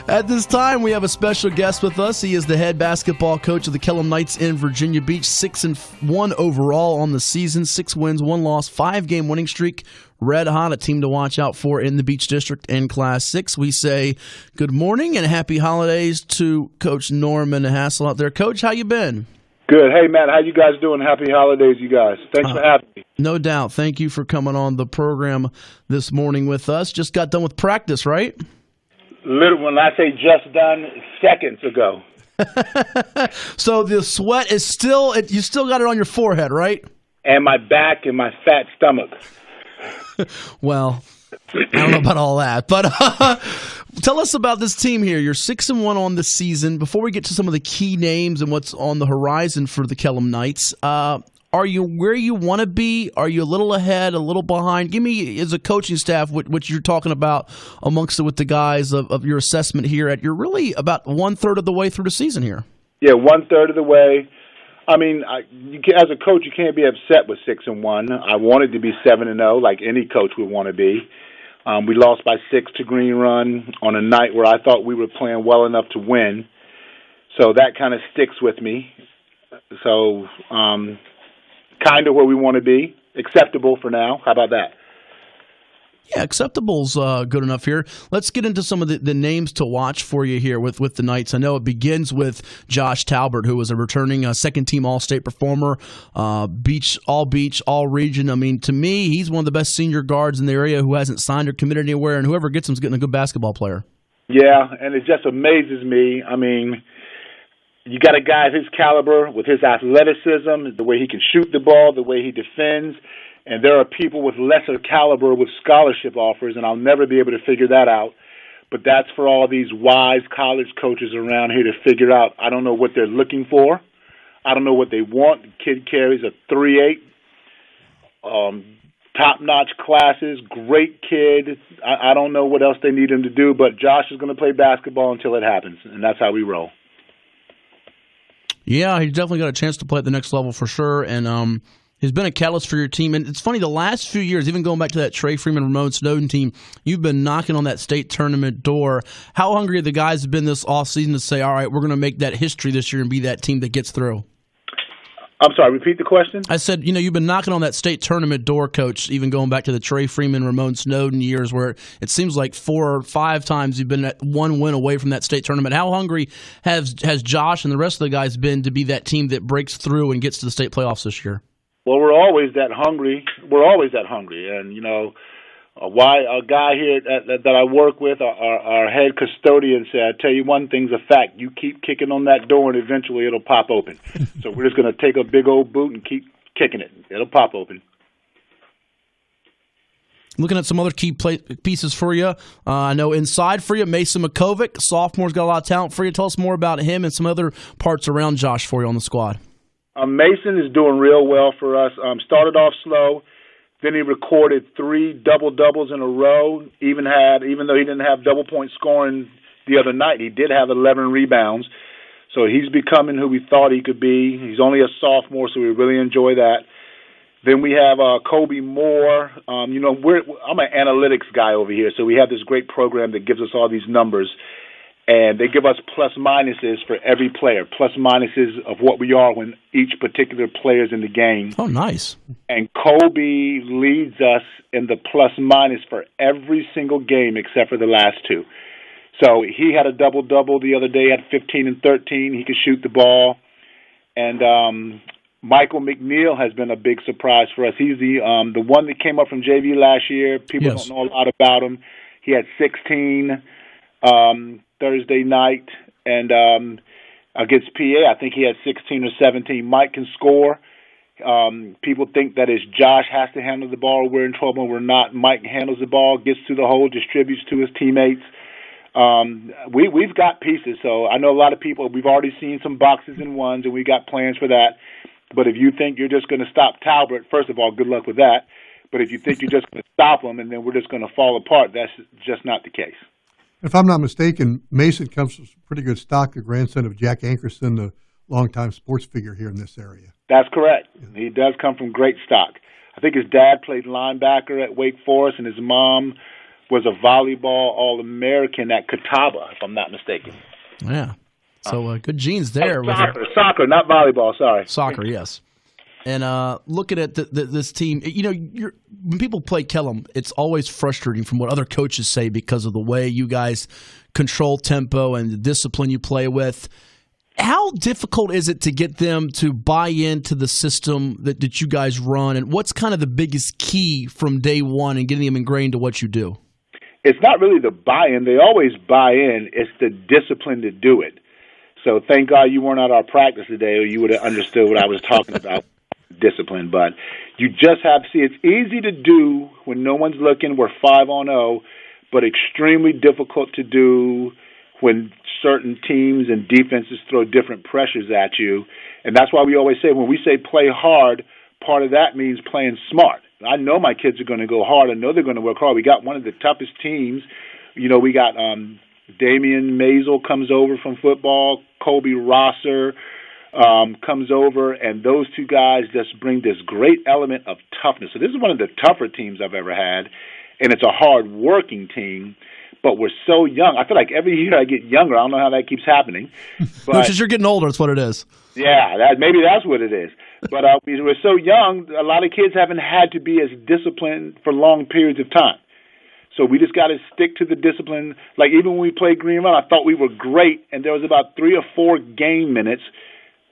Speaker 2: At this time, we have a special guest with us. He is the head basketball coach of the Kellam Knights in Virginia Beach. 6-1 overall on the season. 6 wins, 1 loss, 5-game winning streak. Red hot, a team to watch out for in the Beach District in Class 6. We say good morning and happy holidays to Coach Norman Hassell out there. Coach, how you been?
Speaker 9: Good. Hey, Matt, how you guys doing? Happy holidays, you guys. Thanks for having me.
Speaker 2: No doubt. Thank you for coming on the program this morning with us. Just got done with practice, right?
Speaker 9: When I say just done, seconds ago.
Speaker 2: So the sweat is still, you still got it on your forehead, right?
Speaker 9: And my back and my fat stomach.
Speaker 2: Well, I don't know about all that, but tell us about this team here. You're 6-1 on the season. Before we get to some of the key names and what's on the horizon for the Kellam Knights, are you where you want to be? Are you a little ahead, a little behind? Give me, as a coaching staff, what you're talking about amongst with the guys of your assessment here. You're really about 1/3 of the way through the season here.
Speaker 9: Yeah, 1/3 of the way. I mean, as a coach, you can't be upset with 6-1. I wanted to be 7-0, like any coach would want to be. We lost by 6 to Green Run on a night where I thought we were playing well enough to win. So that kind of sticks with me. So kind of where we want to be. Acceptable for now. How about that?
Speaker 2: Yeah, acceptable's good enough here. Let's get into some of the names to watch for you here with the Knights. I know it begins with Josh Talbert, who was a returning second-team All-State performer, beach, all region. I mean, to me, he's one of the best senior guards in the area who hasn't signed or committed anywhere, and whoever gets him is getting a good basketball player.
Speaker 9: Yeah, and it just amazes me. I mean, you got a guy of his caliber with his athleticism, the way he can shoot the ball, the way he defends. And there are people with lesser caliber with scholarship offers, and I'll never be able to figure that out. But that's for all these wise college coaches around here to figure out. I don't know what they're looking for. I don't know what they want. The kid carries a 3.8, top-notch classes, great kid. I don't know what else they need him to do, but Josh is going to play basketball until it happens, and that's how we roll.
Speaker 2: Yeah, he's definitely got a chance to play at the next level for sure, and he's been a catalyst for your team. And it's funny, the last few years, even going back to that Trey Freeman, Ramon Snowden team, you've been knocking on that state tournament door. How hungry have the guys been this offseason to say, all right, we're going to make that history this year and be that team that gets through?
Speaker 9: I'm sorry, repeat the question?
Speaker 2: I said, you've been knocking on that state tournament door, Coach, even going back to the Trey Freeman, Ramon Snowden years where it seems like 4 or 5 times you've been at one win away from that state tournament. How hungry has Josh and the rest of the guys been to be that team that breaks through and gets to the state playoffs this year?
Speaker 9: Well, we're always that hungry. And, why a guy here that I work with, our head custodian said, I tell you one thing's a fact. You keep kicking on that door and eventually it'll pop open. So we're just going to take a big old boot and keep kicking it. It'll pop open.
Speaker 2: Looking at some other key pieces for you. I know inside for you, Mason McCovic, sophomore's got a lot of talent for you. Tell us more about him and some other parts around Josh for you on the squad.
Speaker 9: Mason is doing real well for us. Started off slow, then he recorded 3 double-doubles in a row. Even though he didn't have double-point scoring the other night, he did have 11 rebounds. So he's becoming who we thought he could be. He's only a sophomore, so we really enjoy that. Then we have Kobe Moore. I'm an analytics guy over here, so we have this great program that gives us all these numbers. And they give us plus minuses for every player, plus minuses of what we are when each particular player is in the game.
Speaker 2: Oh, nice. And
Speaker 9: Kobe leads us in the plus minus for every single game except for the last 2. So he had a double-double the other day, had 15 and 13. He could shoot the ball. And Michael McNeil has been a big surprise for us. He's the one that came up from JV last year. People don't know a lot about him. He had 16 Thursday night, and against PA, I think he had 16 or 17. Mike can score. People think that if Josh has to handle the ball, we're in trouble. We're not. Mike handles the ball, gets to the hole, distributes to his teammates. We've got pieces, so I know a lot of people. We've already seen some boxes and ones, and we got plans for that. But if you think you're just going to stop Talbert, first of all, good luck with that. But if you think you're just going to stop him and then we're just going to fall apart, that's just not the case.
Speaker 3: If I'm not mistaken, Mason comes from pretty good stock, the grandson of Jack Ankerson, the longtime sports figure here in this area.
Speaker 9: That's correct. He does come from great stock. I think his dad played linebacker at Wake Forest, and his mom was a volleyball All-American at Catawba, if I'm not mistaken.
Speaker 2: Yeah. So good genes there.
Speaker 9: Soccer, not volleyball, sorry.
Speaker 2: Soccer, yes. And looking at this team, when people play Kellam, it's always frustrating from what other coaches say because of the way you guys control tempo and the discipline you play with. How difficult is it to get them to buy into the system that you guys run, and what's kind of the biggest key from day one in getting them ingrained to what you do?
Speaker 9: It's not really the buy-in. They always buy in. It's the discipline to do it. So thank God you weren't at our practice today, or you would have understood what I was talking about. Discipline, but you just have to see it's easy to do when no one's looking. We're 5-0, but extremely difficult to do when certain teams and defenses throw different pressures at you. And that's why we always say when we say play hard, part of that means playing smart. I know my kids are going to go hard. I know they're going to work hard. We got one of the toughest teams. We got Damian Maisel comes over from football, Colby Rosser comes over, and those two guys just bring this great element of toughness. So this is one of the tougher teams I've ever had, and it's a hard-working team, but we're so young. I feel like every year I get younger. I don't know how that keeps happening. But
Speaker 2: Which is you're getting older, that's what it is.
Speaker 9: Yeah, maybe that's what it is. But we're so young, a lot of kids haven't had to be as disciplined for long periods of time. So we just got to stick to the discipline. Like even when we played Green Run, I thought we were great, and there was about 3 or 4 game minutes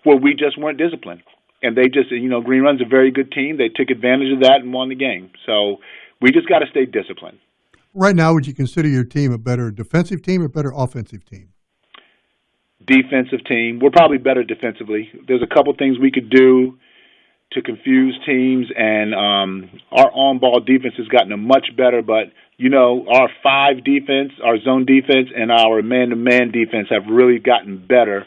Speaker 9: where we just weren't disciplined. And they just, Green Run's a very good team. They took advantage of that and won the game. So we just got to stay disciplined.
Speaker 3: Right now, would you consider your team a better defensive team or better offensive team?
Speaker 9: Defensive team. We're probably better defensively. There's a couple things we could do to confuse teams, and our on-ball defense has gotten much better, but our 5 defense, our zone defense, and our man-to-man defense have really gotten better.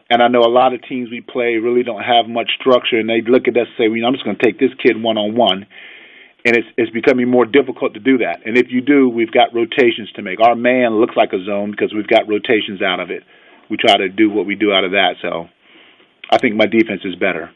Speaker 9: And I know a lot of teams we play really don't have much structure, and they look at us and say, I'm just going to take this kid one-on-one. And it's becoming more difficult to do that. And if you do, we've got rotations to make. Our man looks like a zone because we've got rotations out of it. We try to do what we do out of that. So I think my defense is better.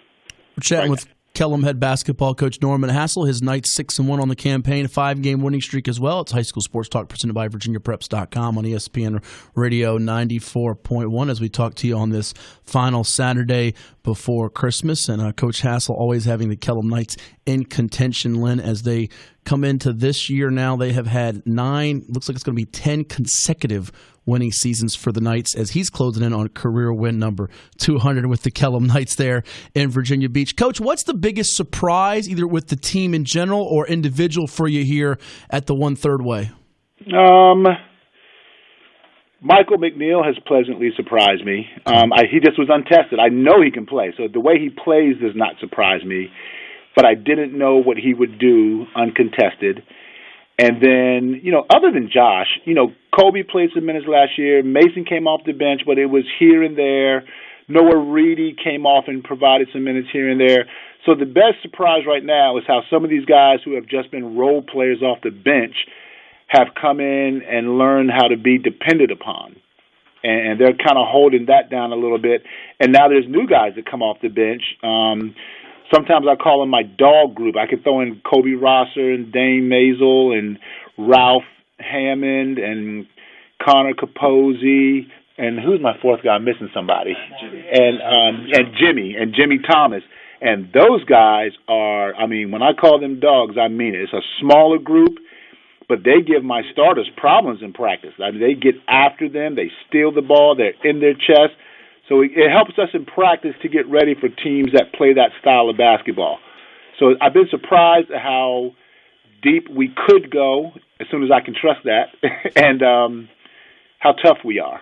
Speaker 2: We're chatting with Kellam head basketball coach Norman Hassell. His Knights 6-1 on the campaign, a 5-game winning streak as well. It's High School Sports Talk presented by VirginiaPreps.com on ESPN Radio 94.1 as we talk to you on this final Saturday before Christmas. And Coach Hassell always having the Kellam Knights in contention, Lynn, as they come into this year now. They have had 9, looks like it's going to be 10 consecutive winning seasons for the Knights as he's closing in on career win number 200 with the Kellam Knights there in Virginia Beach. Coach, what's the biggest surprise, either with the team in general or individual, for you here at the 1/3 way?
Speaker 9: Michael McNeil has pleasantly surprised me. He just was untested. I know he can play, so the way he plays does not surprise me, but I didn't know what he would do uncontested. And then, other than Josh, Kobe played some minutes last year. Mason came off the bench, but it was here and there. Noah Reedy came off and provided some minutes here and there. So the best surprise right now is how some of these guys who have just been role players off the bench have come in and learned how to be depended upon. And they're kind of holding that down a little bit. And now there's new guys that come off the bench. Sometimes I call them my dog group. I could throw in Kobe Rosser and Dane Maisel and Ralph Hammond and Connor Capozzi, and who's my 4th guy? I'm missing somebody. And Jimmy Thomas. And those guys are, when I call them dogs, I mean it. It's a smaller group, but they give my starters problems in practice. They get after them. They steal the ball. They're in their chest. So it helps us in practice to get ready for teams that play that style of basketball. So I've been surprised at how deep we could go, as soon as I can trust that, and how tough we are.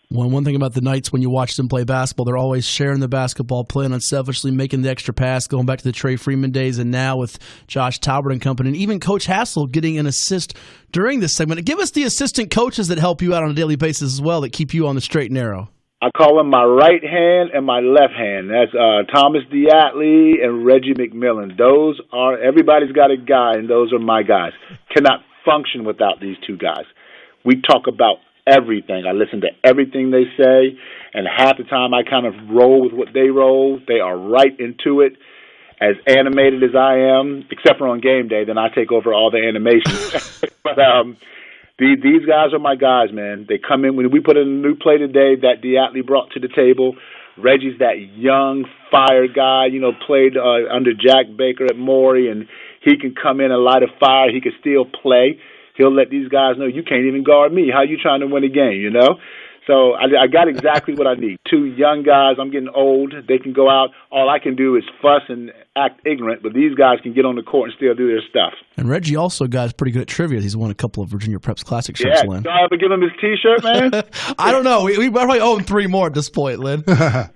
Speaker 2: One thing about the Knights, when you watch them play basketball, they're always sharing the basketball, playing unselfishly, making the extra pass, going back to the Trey Freeman days, and now with Josh Talbert and company, and even Coach Hassell getting an assist during this segment. Give us the assistant coaches that help you out on a daily basis as well, that keep you on the straight and narrow.
Speaker 9: I call them my right hand and my left hand. That's Thomas Diatley and Reggie McMillan. Everybody's got a guy, and those are my guys. Cannot function without these 2 guys. We talk about everything. I listen to everything they say, and half the time I kind of roll with what they roll. They are right into it. As animated as I am, except for on game day, then I take over all the animation. But these guys are my guys, man. They come in. When we put in a new play today that Diatley brought to the table, Reggie's that young fire guy, played under Jack Baker at Maury, and he can come in and light a fire. He can still play. He'll let these guys know, you can't even guard me. How you trying to win a game, So I got exactly what I need. 2 young guys. I'm getting old. They can go out. All I can do is fuss and act ignorant, but these guys can get on the court and still do their stuff.
Speaker 2: And Reggie also got pretty good at trivia. He's won a couple of Virginia Preps Classic shirts, Lynn.
Speaker 9: So I ever give him his T-shirt, man?
Speaker 2: I don't know. We probably own 3 more at this point, Lynn.
Speaker 3: Well,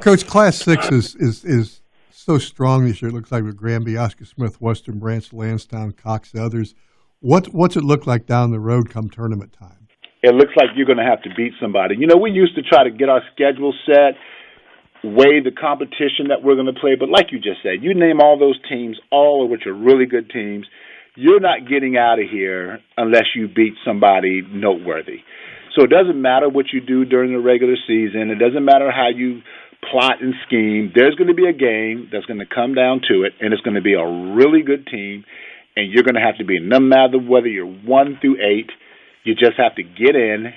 Speaker 3: Coach, Class 6 is so strong this year. It looks like with Granby, Oscar Smith, Western Branch, Lansdowne, Cox, the others. What's it look like down the road come tournament time?
Speaker 9: It looks like you're going to have to beat somebody. We used to try to get our schedule set, weigh the competition that we're going to play. But like you just said, you name all those teams, all of which are really good teams, you're not getting out of here unless you beat somebody noteworthy. So it doesn't matter what you do during the regular season. It doesn't matter how you plot and scheme. There's going to be a game that's going to come down to it, and it's going to be a really good team, and you're going to have to be, no matter whether you're 1 through 8, you just have to get in,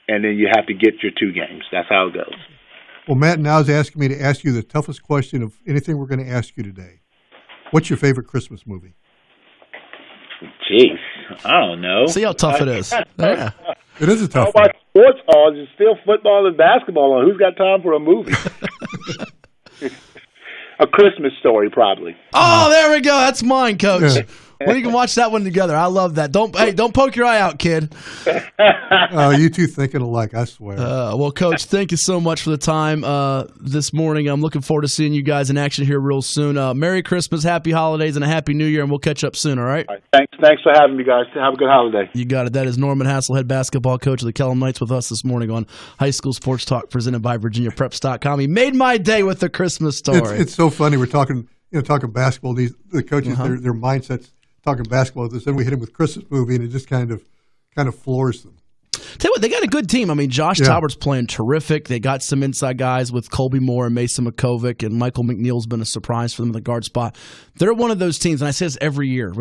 Speaker 9: and then you have to get your 2 games. That's how it goes.
Speaker 3: Well, Matt now is asking me to ask you the toughest question of anything we're going to ask you today. What's your favorite Christmas movie?
Speaker 9: Jeez, I don't know.
Speaker 2: See how tough it is. Yeah.
Speaker 3: It is a tough
Speaker 9: one.
Speaker 3: one.
Speaker 9: Sports halls, it's still football and basketball on. Who's got time for a movie? A Christmas Story, probably.
Speaker 2: Oh, there we go. That's mine, Coach.
Speaker 3: Yeah.
Speaker 2: Well, you can watch that one together. I love that. Don't poke your eye out, kid.
Speaker 3: Oh, you two thinking alike, I swear.
Speaker 2: Well, Coach, thank you so much for the time this morning. I'm looking forward to seeing you guys in action here real soon. Merry Christmas, Happy Holidays, and a Happy New Year, and we'll catch up soon, all right?
Speaker 9: All right, thanks for having me, guys. Have a good holiday.
Speaker 2: You got it. That is Norman Hassell, head basketball coach of the Kellam Knights, with us this morning on High School Sports Talk, presented by VirginiaPreps.com. He made my day with the Christmas story.
Speaker 3: It's so funny. We're talking basketball. The coaches, their mindsets. Talking basketball, then we hit him with Christmas movie, and it just kind of floors them.
Speaker 2: Tell you what, they got a good team. I mean, Josh Talbert's playing terrific. They got some inside guys with Colby Moore and Mason McCovic, and Michael McNeil's been a surprise for them in the guard spot. They're one of those teams, and I say this every year,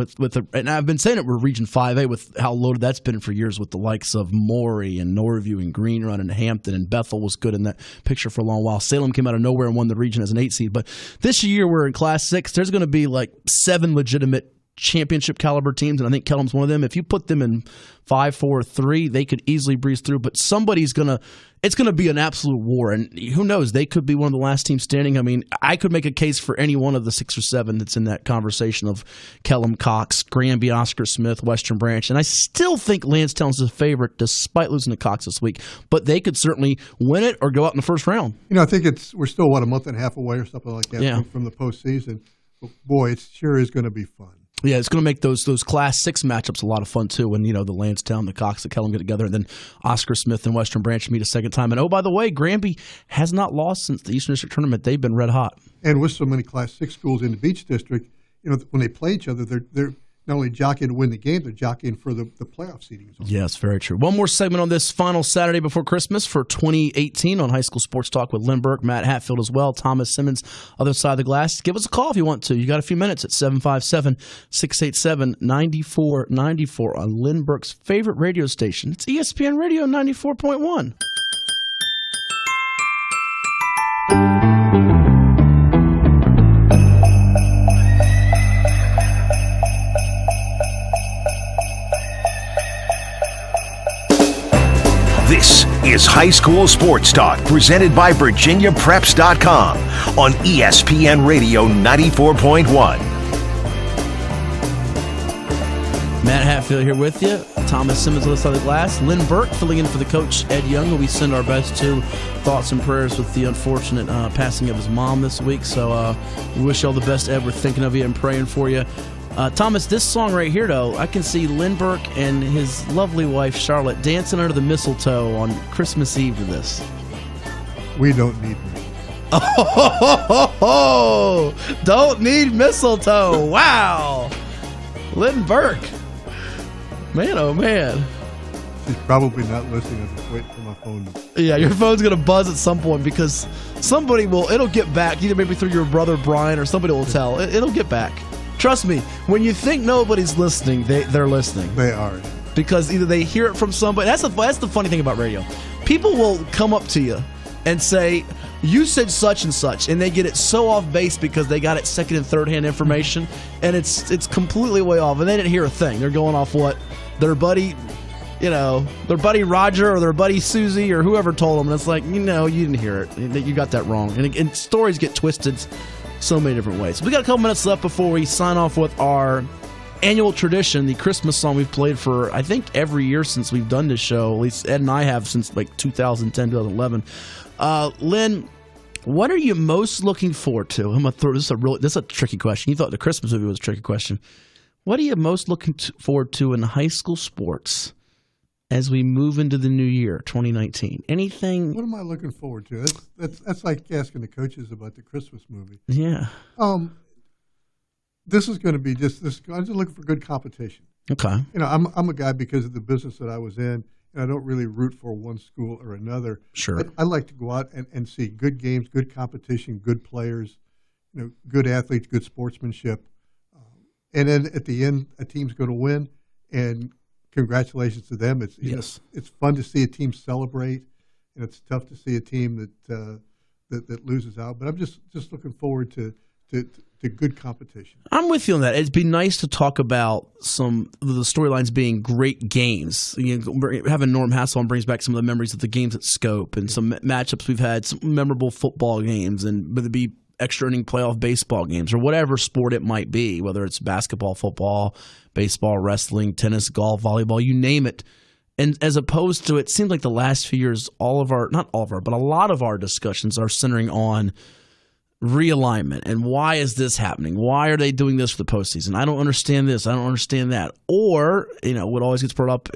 Speaker 2: and I've been saying it with Region 5A with how loaded that's been for years with the likes of Maury and Norview and Green Run and Hampton, and Bethel was good in that picture for a long while. Salem came out of nowhere and won the region as an 8 seed. But this year we're in Class 6. There's going to be like 7 legitimate championship caliber teams, and I think Kellam's one of them. If you put them in 5-4-3, they could easily breeze through, but it's gonna be an absolute war, and who knows, they could be one of the last teams standing. I mean, I could make a case for any one of the 6 or 7 that's in that conversation of Kellam, Cox, Granby, Oscar Smith, Western Branch, and I still think Lansdowne's the favorite despite losing to Cox this week, but they could certainly win it or go out in the first round.
Speaker 3: I think we're still a month and a half away or something like that from the postseason. But boy, it sure is going to be fun.
Speaker 2: Yeah, it's going to make those Class 6 matchups a lot of fun, too, when, the Lansdowne, the Cox, the Kellam get together, and then Oscar Smith and Western Branch meet a second time. And, oh, by the way, Granby has not lost since the Eastern District Tournament. They've been red hot. And
Speaker 3: with so many Class 6 schools in the Beach District, when they play each other, they're not only jockeying to win the game, they're jockeying for the playoff seeding.
Speaker 2: Yes, very true. One more segment on this final Saturday before Christmas for 2018 on High School Sports Talk with Lynn Burke, Matt Hatfield as well, Thomas Simmons, other side of the glass. Give us a call if you want to. You got a few minutes at 757-687-9494 on Lynn Burke's favorite radio station. It's ESPN Radio 94.1.
Speaker 1: This is High School Sports Talk, presented by VirginiaPreps.com on ESPN Radio 94.1.
Speaker 2: Matt Hatfield here with you. Thomas Simmons on the side of the glass. Lynn Burke filling in for the coach, Ed Young, who we send our best to. Thoughts and prayers with the unfortunate passing of his mom this week. So we wish you all the best, Ed. We're thinking of you and praying for you. Thomas, this song right here, though, I can see Lynn Burke and his lovely wife, Charlotte, dancing under the mistletoe on Christmas Eve to this.
Speaker 3: We don't need mistletoe.
Speaker 2: Oh, don't need mistletoe. Wow. Lynn Burke. Man, oh, man.
Speaker 3: She's probably not listening. I'm just waiting for my phone.
Speaker 2: Yeah, your phone's going to buzz at some point because it'll get back, either maybe through your brother, Brian, or somebody will tell. It'll get back. Trust me, when you think nobody's listening, they're listening.
Speaker 3: They are.
Speaker 2: Because either they hear it from somebody. That's the funny thing about radio. People will come up to you and say, you said such and such, and they get it so off base because they got it second and third hand information, and it's completely way off, and they didn't hear a thing. They're going off what their buddy Roger or their buddy Susie or whoever told them, and it's like, you didn't hear it. You got that wrong. And stories get twisted so many different ways. We got a couple minutes left before we sign off with our annual tradition, the Christmas song we've played for, I think, every year since we've done this show. At least Ed and I have since like 2010, 2011. Lynn, what are you most looking forward to? I'm gonna throw this is a tricky question. You thought the Christmas movie was a tricky question. What are you most looking forward to in high school sports as we move into the new year, 2019? Anything?
Speaker 3: What am I looking forward to? That's like asking the coaches about the Christmas movie.
Speaker 2: Yeah.
Speaker 3: This is going to be just this. I'm just looking for good competition.
Speaker 2: Okay.
Speaker 3: I'm a guy because of the business that I was in, and I don't really root for one school or another.
Speaker 2: Sure.
Speaker 3: I like to go out and see good games, good competition, good players, good athletes, good sportsmanship, and then at the end, a team's going to win, and congratulations to them. It's fun to see a team celebrate, and it's tough to see a team that loses out. But I'm just looking forward to to good competition.
Speaker 2: I'm with you on that. It'd be nice to talk about some of the storylines being great games. Having Norm Hassell brings back some of the memories of the games at Scope and some matchups we've had, some memorable football games, and whether it be extra inning playoff baseball games or whatever sport it might be, whether it's basketball, football, baseball, wrestling, tennis, golf, volleyball, you name it. And as opposed to, it seems like the last few years, but a lot of our discussions are centering on realignment and why is this happening? Why are they doing this for the postseason? I don't understand this. I don't understand that. Or, what always gets brought up,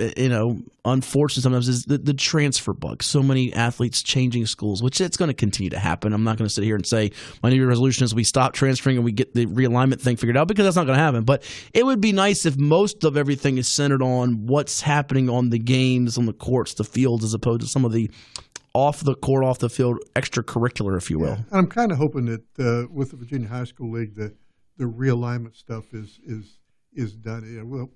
Speaker 2: unfortunately sometimes is the transfer bug. So many athletes changing schools, which it's going to continue to happen. I'm not going to sit here and say my New Year's resolution is we stop transferring and we get the realignment thing figured out, because that's not going to happen. But it would be nice if most of everything is centered on what's happening on the games, on the courts, the fields, as opposed to some of the off the court, off the field, extracurricular, if you will.
Speaker 3: Yeah. I'm kind of hoping that with the Virginia High School League, the realignment stuff is done.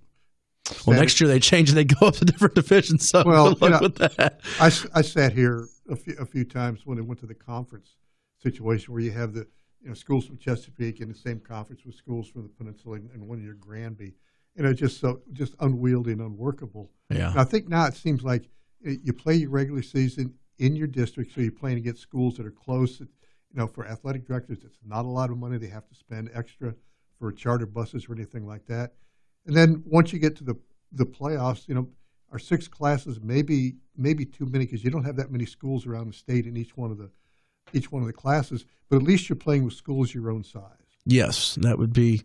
Speaker 3: Well,
Speaker 2: next year they change and they go up to different divisions. So good luck with that.
Speaker 3: I sat here a few times when they went to the conference situation where you have the schools from Chesapeake in the same conference with schools from the Peninsula and one year Granby, and it's just unwieldy and unworkable.
Speaker 2: Yeah.
Speaker 3: And I think now it seems like you play your regular season in your district, so you're playing against schools that are close. For athletic directors, it's not a lot of money they have to spend extra for charter buses or anything like that. And then once you get to the playoffs, our 6 classes maybe too many, because you don't have that many schools around the state in each one of the classes. But at least you're playing with schools your own size.
Speaker 2: Yes, that would be.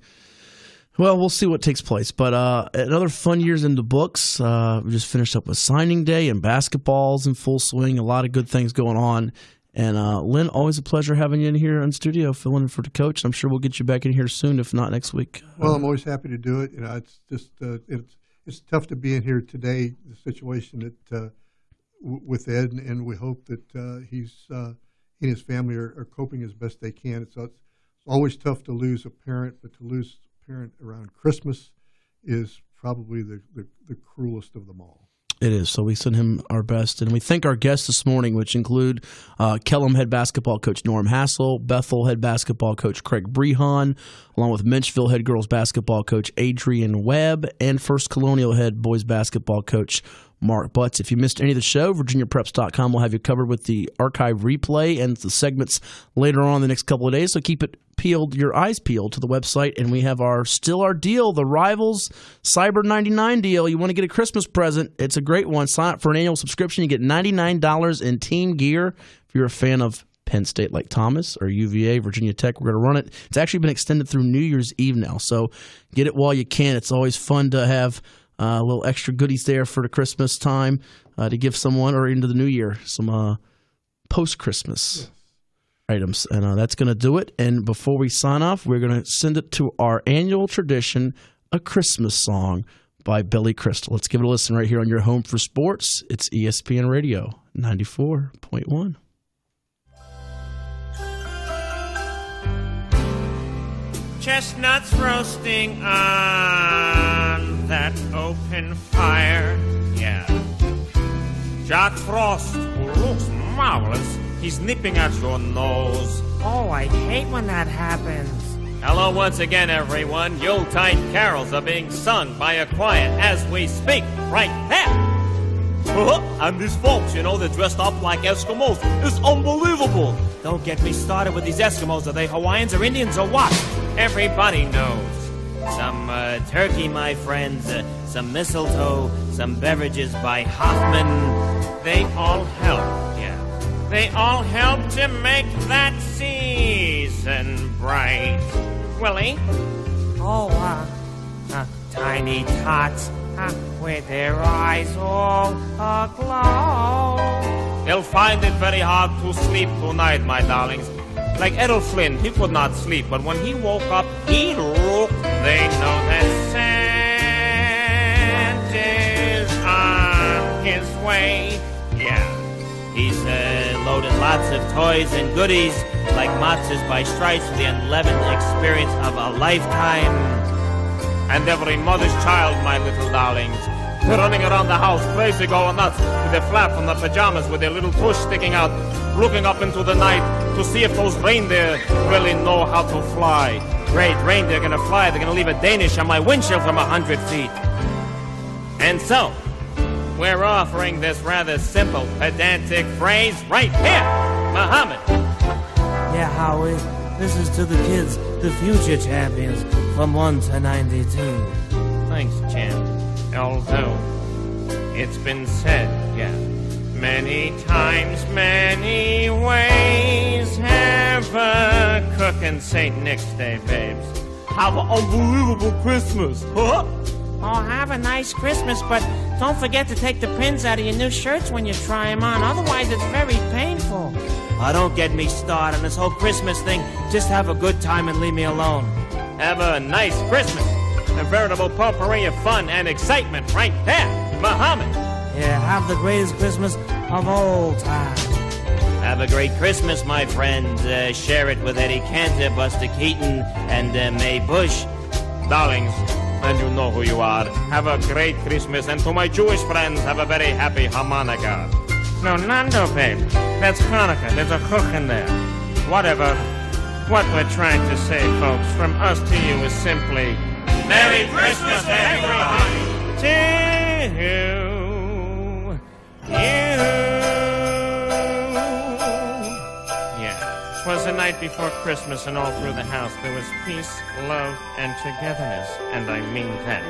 Speaker 2: Well, we'll see what takes place. But another fun year's in the books. We just finished up with signing day and basketball's in full swing. A lot of good things going on. And Lynn, always a pleasure having you in here in studio, filling in for the coach. I'm sure we'll get you back in here soon, if not next week.
Speaker 3: Well, I'm always happy to do it. It's just it's tough to be in here today. The situation that with Ed, and we hope that he and his family are coping as best they can. It's always tough to lose a parent, but to lose parent around Christmas is probably the cruelest of them all.
Speaker 2: It is. So we send him our best. And we thank our guests this morning, which include Kellam head basketball coach Norm Hassell, Bethel head basketball coach Craig Brehon, along with Menchville head girls basketball coach Adrian Webb, and First Colonial head boys basketball coach Mark Butts. If you missed any of the show, VirginiaPreps.com will have you covered with the archive replay and the segments later on the next couple of days. So keep it peeled, your eyes peeled to the website. And we have our deal, the Rivals Cyber 99 deal. You want to get a Christmas present, it's a great one. Sign up for an annual subscription. You get $99 in team gear. If you're a fan of Penn State like Thomas or UVA, Virginia Tech, we're going to run it. It's actually been extended through New Year's Eve now. So get it while you can. It's always fun to have a little extra goodies there for the Christmas time to give someone, or into the new year, some post-Christmas items. And that's going to do it. And before we sign off, we're going to send it to our annual tradition, a Christmas song by Billy Crystal. Let's give it a listen right here on your home for sports. It's ESPN Radio 94.1.
Speaker 10: Chestnuts roasting on that open fire, yeah. Jack Frost, who looks marvelous, he's nipping at your nose.
Speaker 11: Oh, I hate when that happens.
Speaker 10: Hello once again, everyone. Yuletide carols are being sung by a choir as we speak, right there. And these folks, they're dressed up like Eskimos. It's unbelievable. Don't get me started with these Eskimos. Are they Hawaiians or Indians or what? Everybody knows. Some turkey, my friends, some mistletoe, some beverages by Hoffman. They all help, yeah. They all help to make that season bright. Willie?
Speaker 11: Oh,
Speaker 10: tiny tots. With their eyes all aglow. They'll find it very hard to sleep tonight, my darlings. Like Errol Flynn, he could not sleep, but when he woke up, he looked. They know that Santa's on his way. Yeah, he's loaded lots of toys and goodies, like matzahs by Stripes, for the unleavened experience of a lifetime. And every mother's child, my little darlings, They're running around the house, crazy, going nuts, with their flap from the pajamas with their little tush sticking out, looking up into the night to see if those reindeer really know how to fly. Great, reindeer gonna fly. They're gonna leave a Danish on my windshield from 100 feet. And so, we're offering this rather simple, pedantic phrase right here, Muhammad.
Speaker 11: Yeah, Howie, this is to the kids, the future champions, from 1 to 92.
Speaker 10: Thanks, champ. Although, it's been said, yeah, many times, many ways, have a cookin' St. Nick's Day, babes. Have an unbelievable Christmas, huh?
Speaker 11: Oh, have a nice Christmas, but don't forget to take the pins out of your new shirts when you try them on. Otherwise, it's very painful.
Speaker 10: Oh, don't get me started on this whole Christmas thing. Just have a good time and leave me alone. Have a nice Christmas. A veritable potpourri of fun and excitement right there, Muhammad.
Speaker 11: Yeah, have the greatest Christmas of all time.
Speaker 10: Have a great Christmas, my friends. Share it with Eddie Cantor, Buster Keaton, and Mae Bush. Darlings, and you know who you are. Have a great Christmas, and to my Jewish friends, have a very happy Hanukkah.
Speaker 11: No, Nando, babe. That's Hanukkah. There's a hook in there.
Speaker 10: Whatever. What we're trying to say, folks, from us to you is simply Merry Christmas, everybody! To you. Yeah, 'twas the night before Christmas, and all through the house there was peace, love, and togetherness, and I mean that.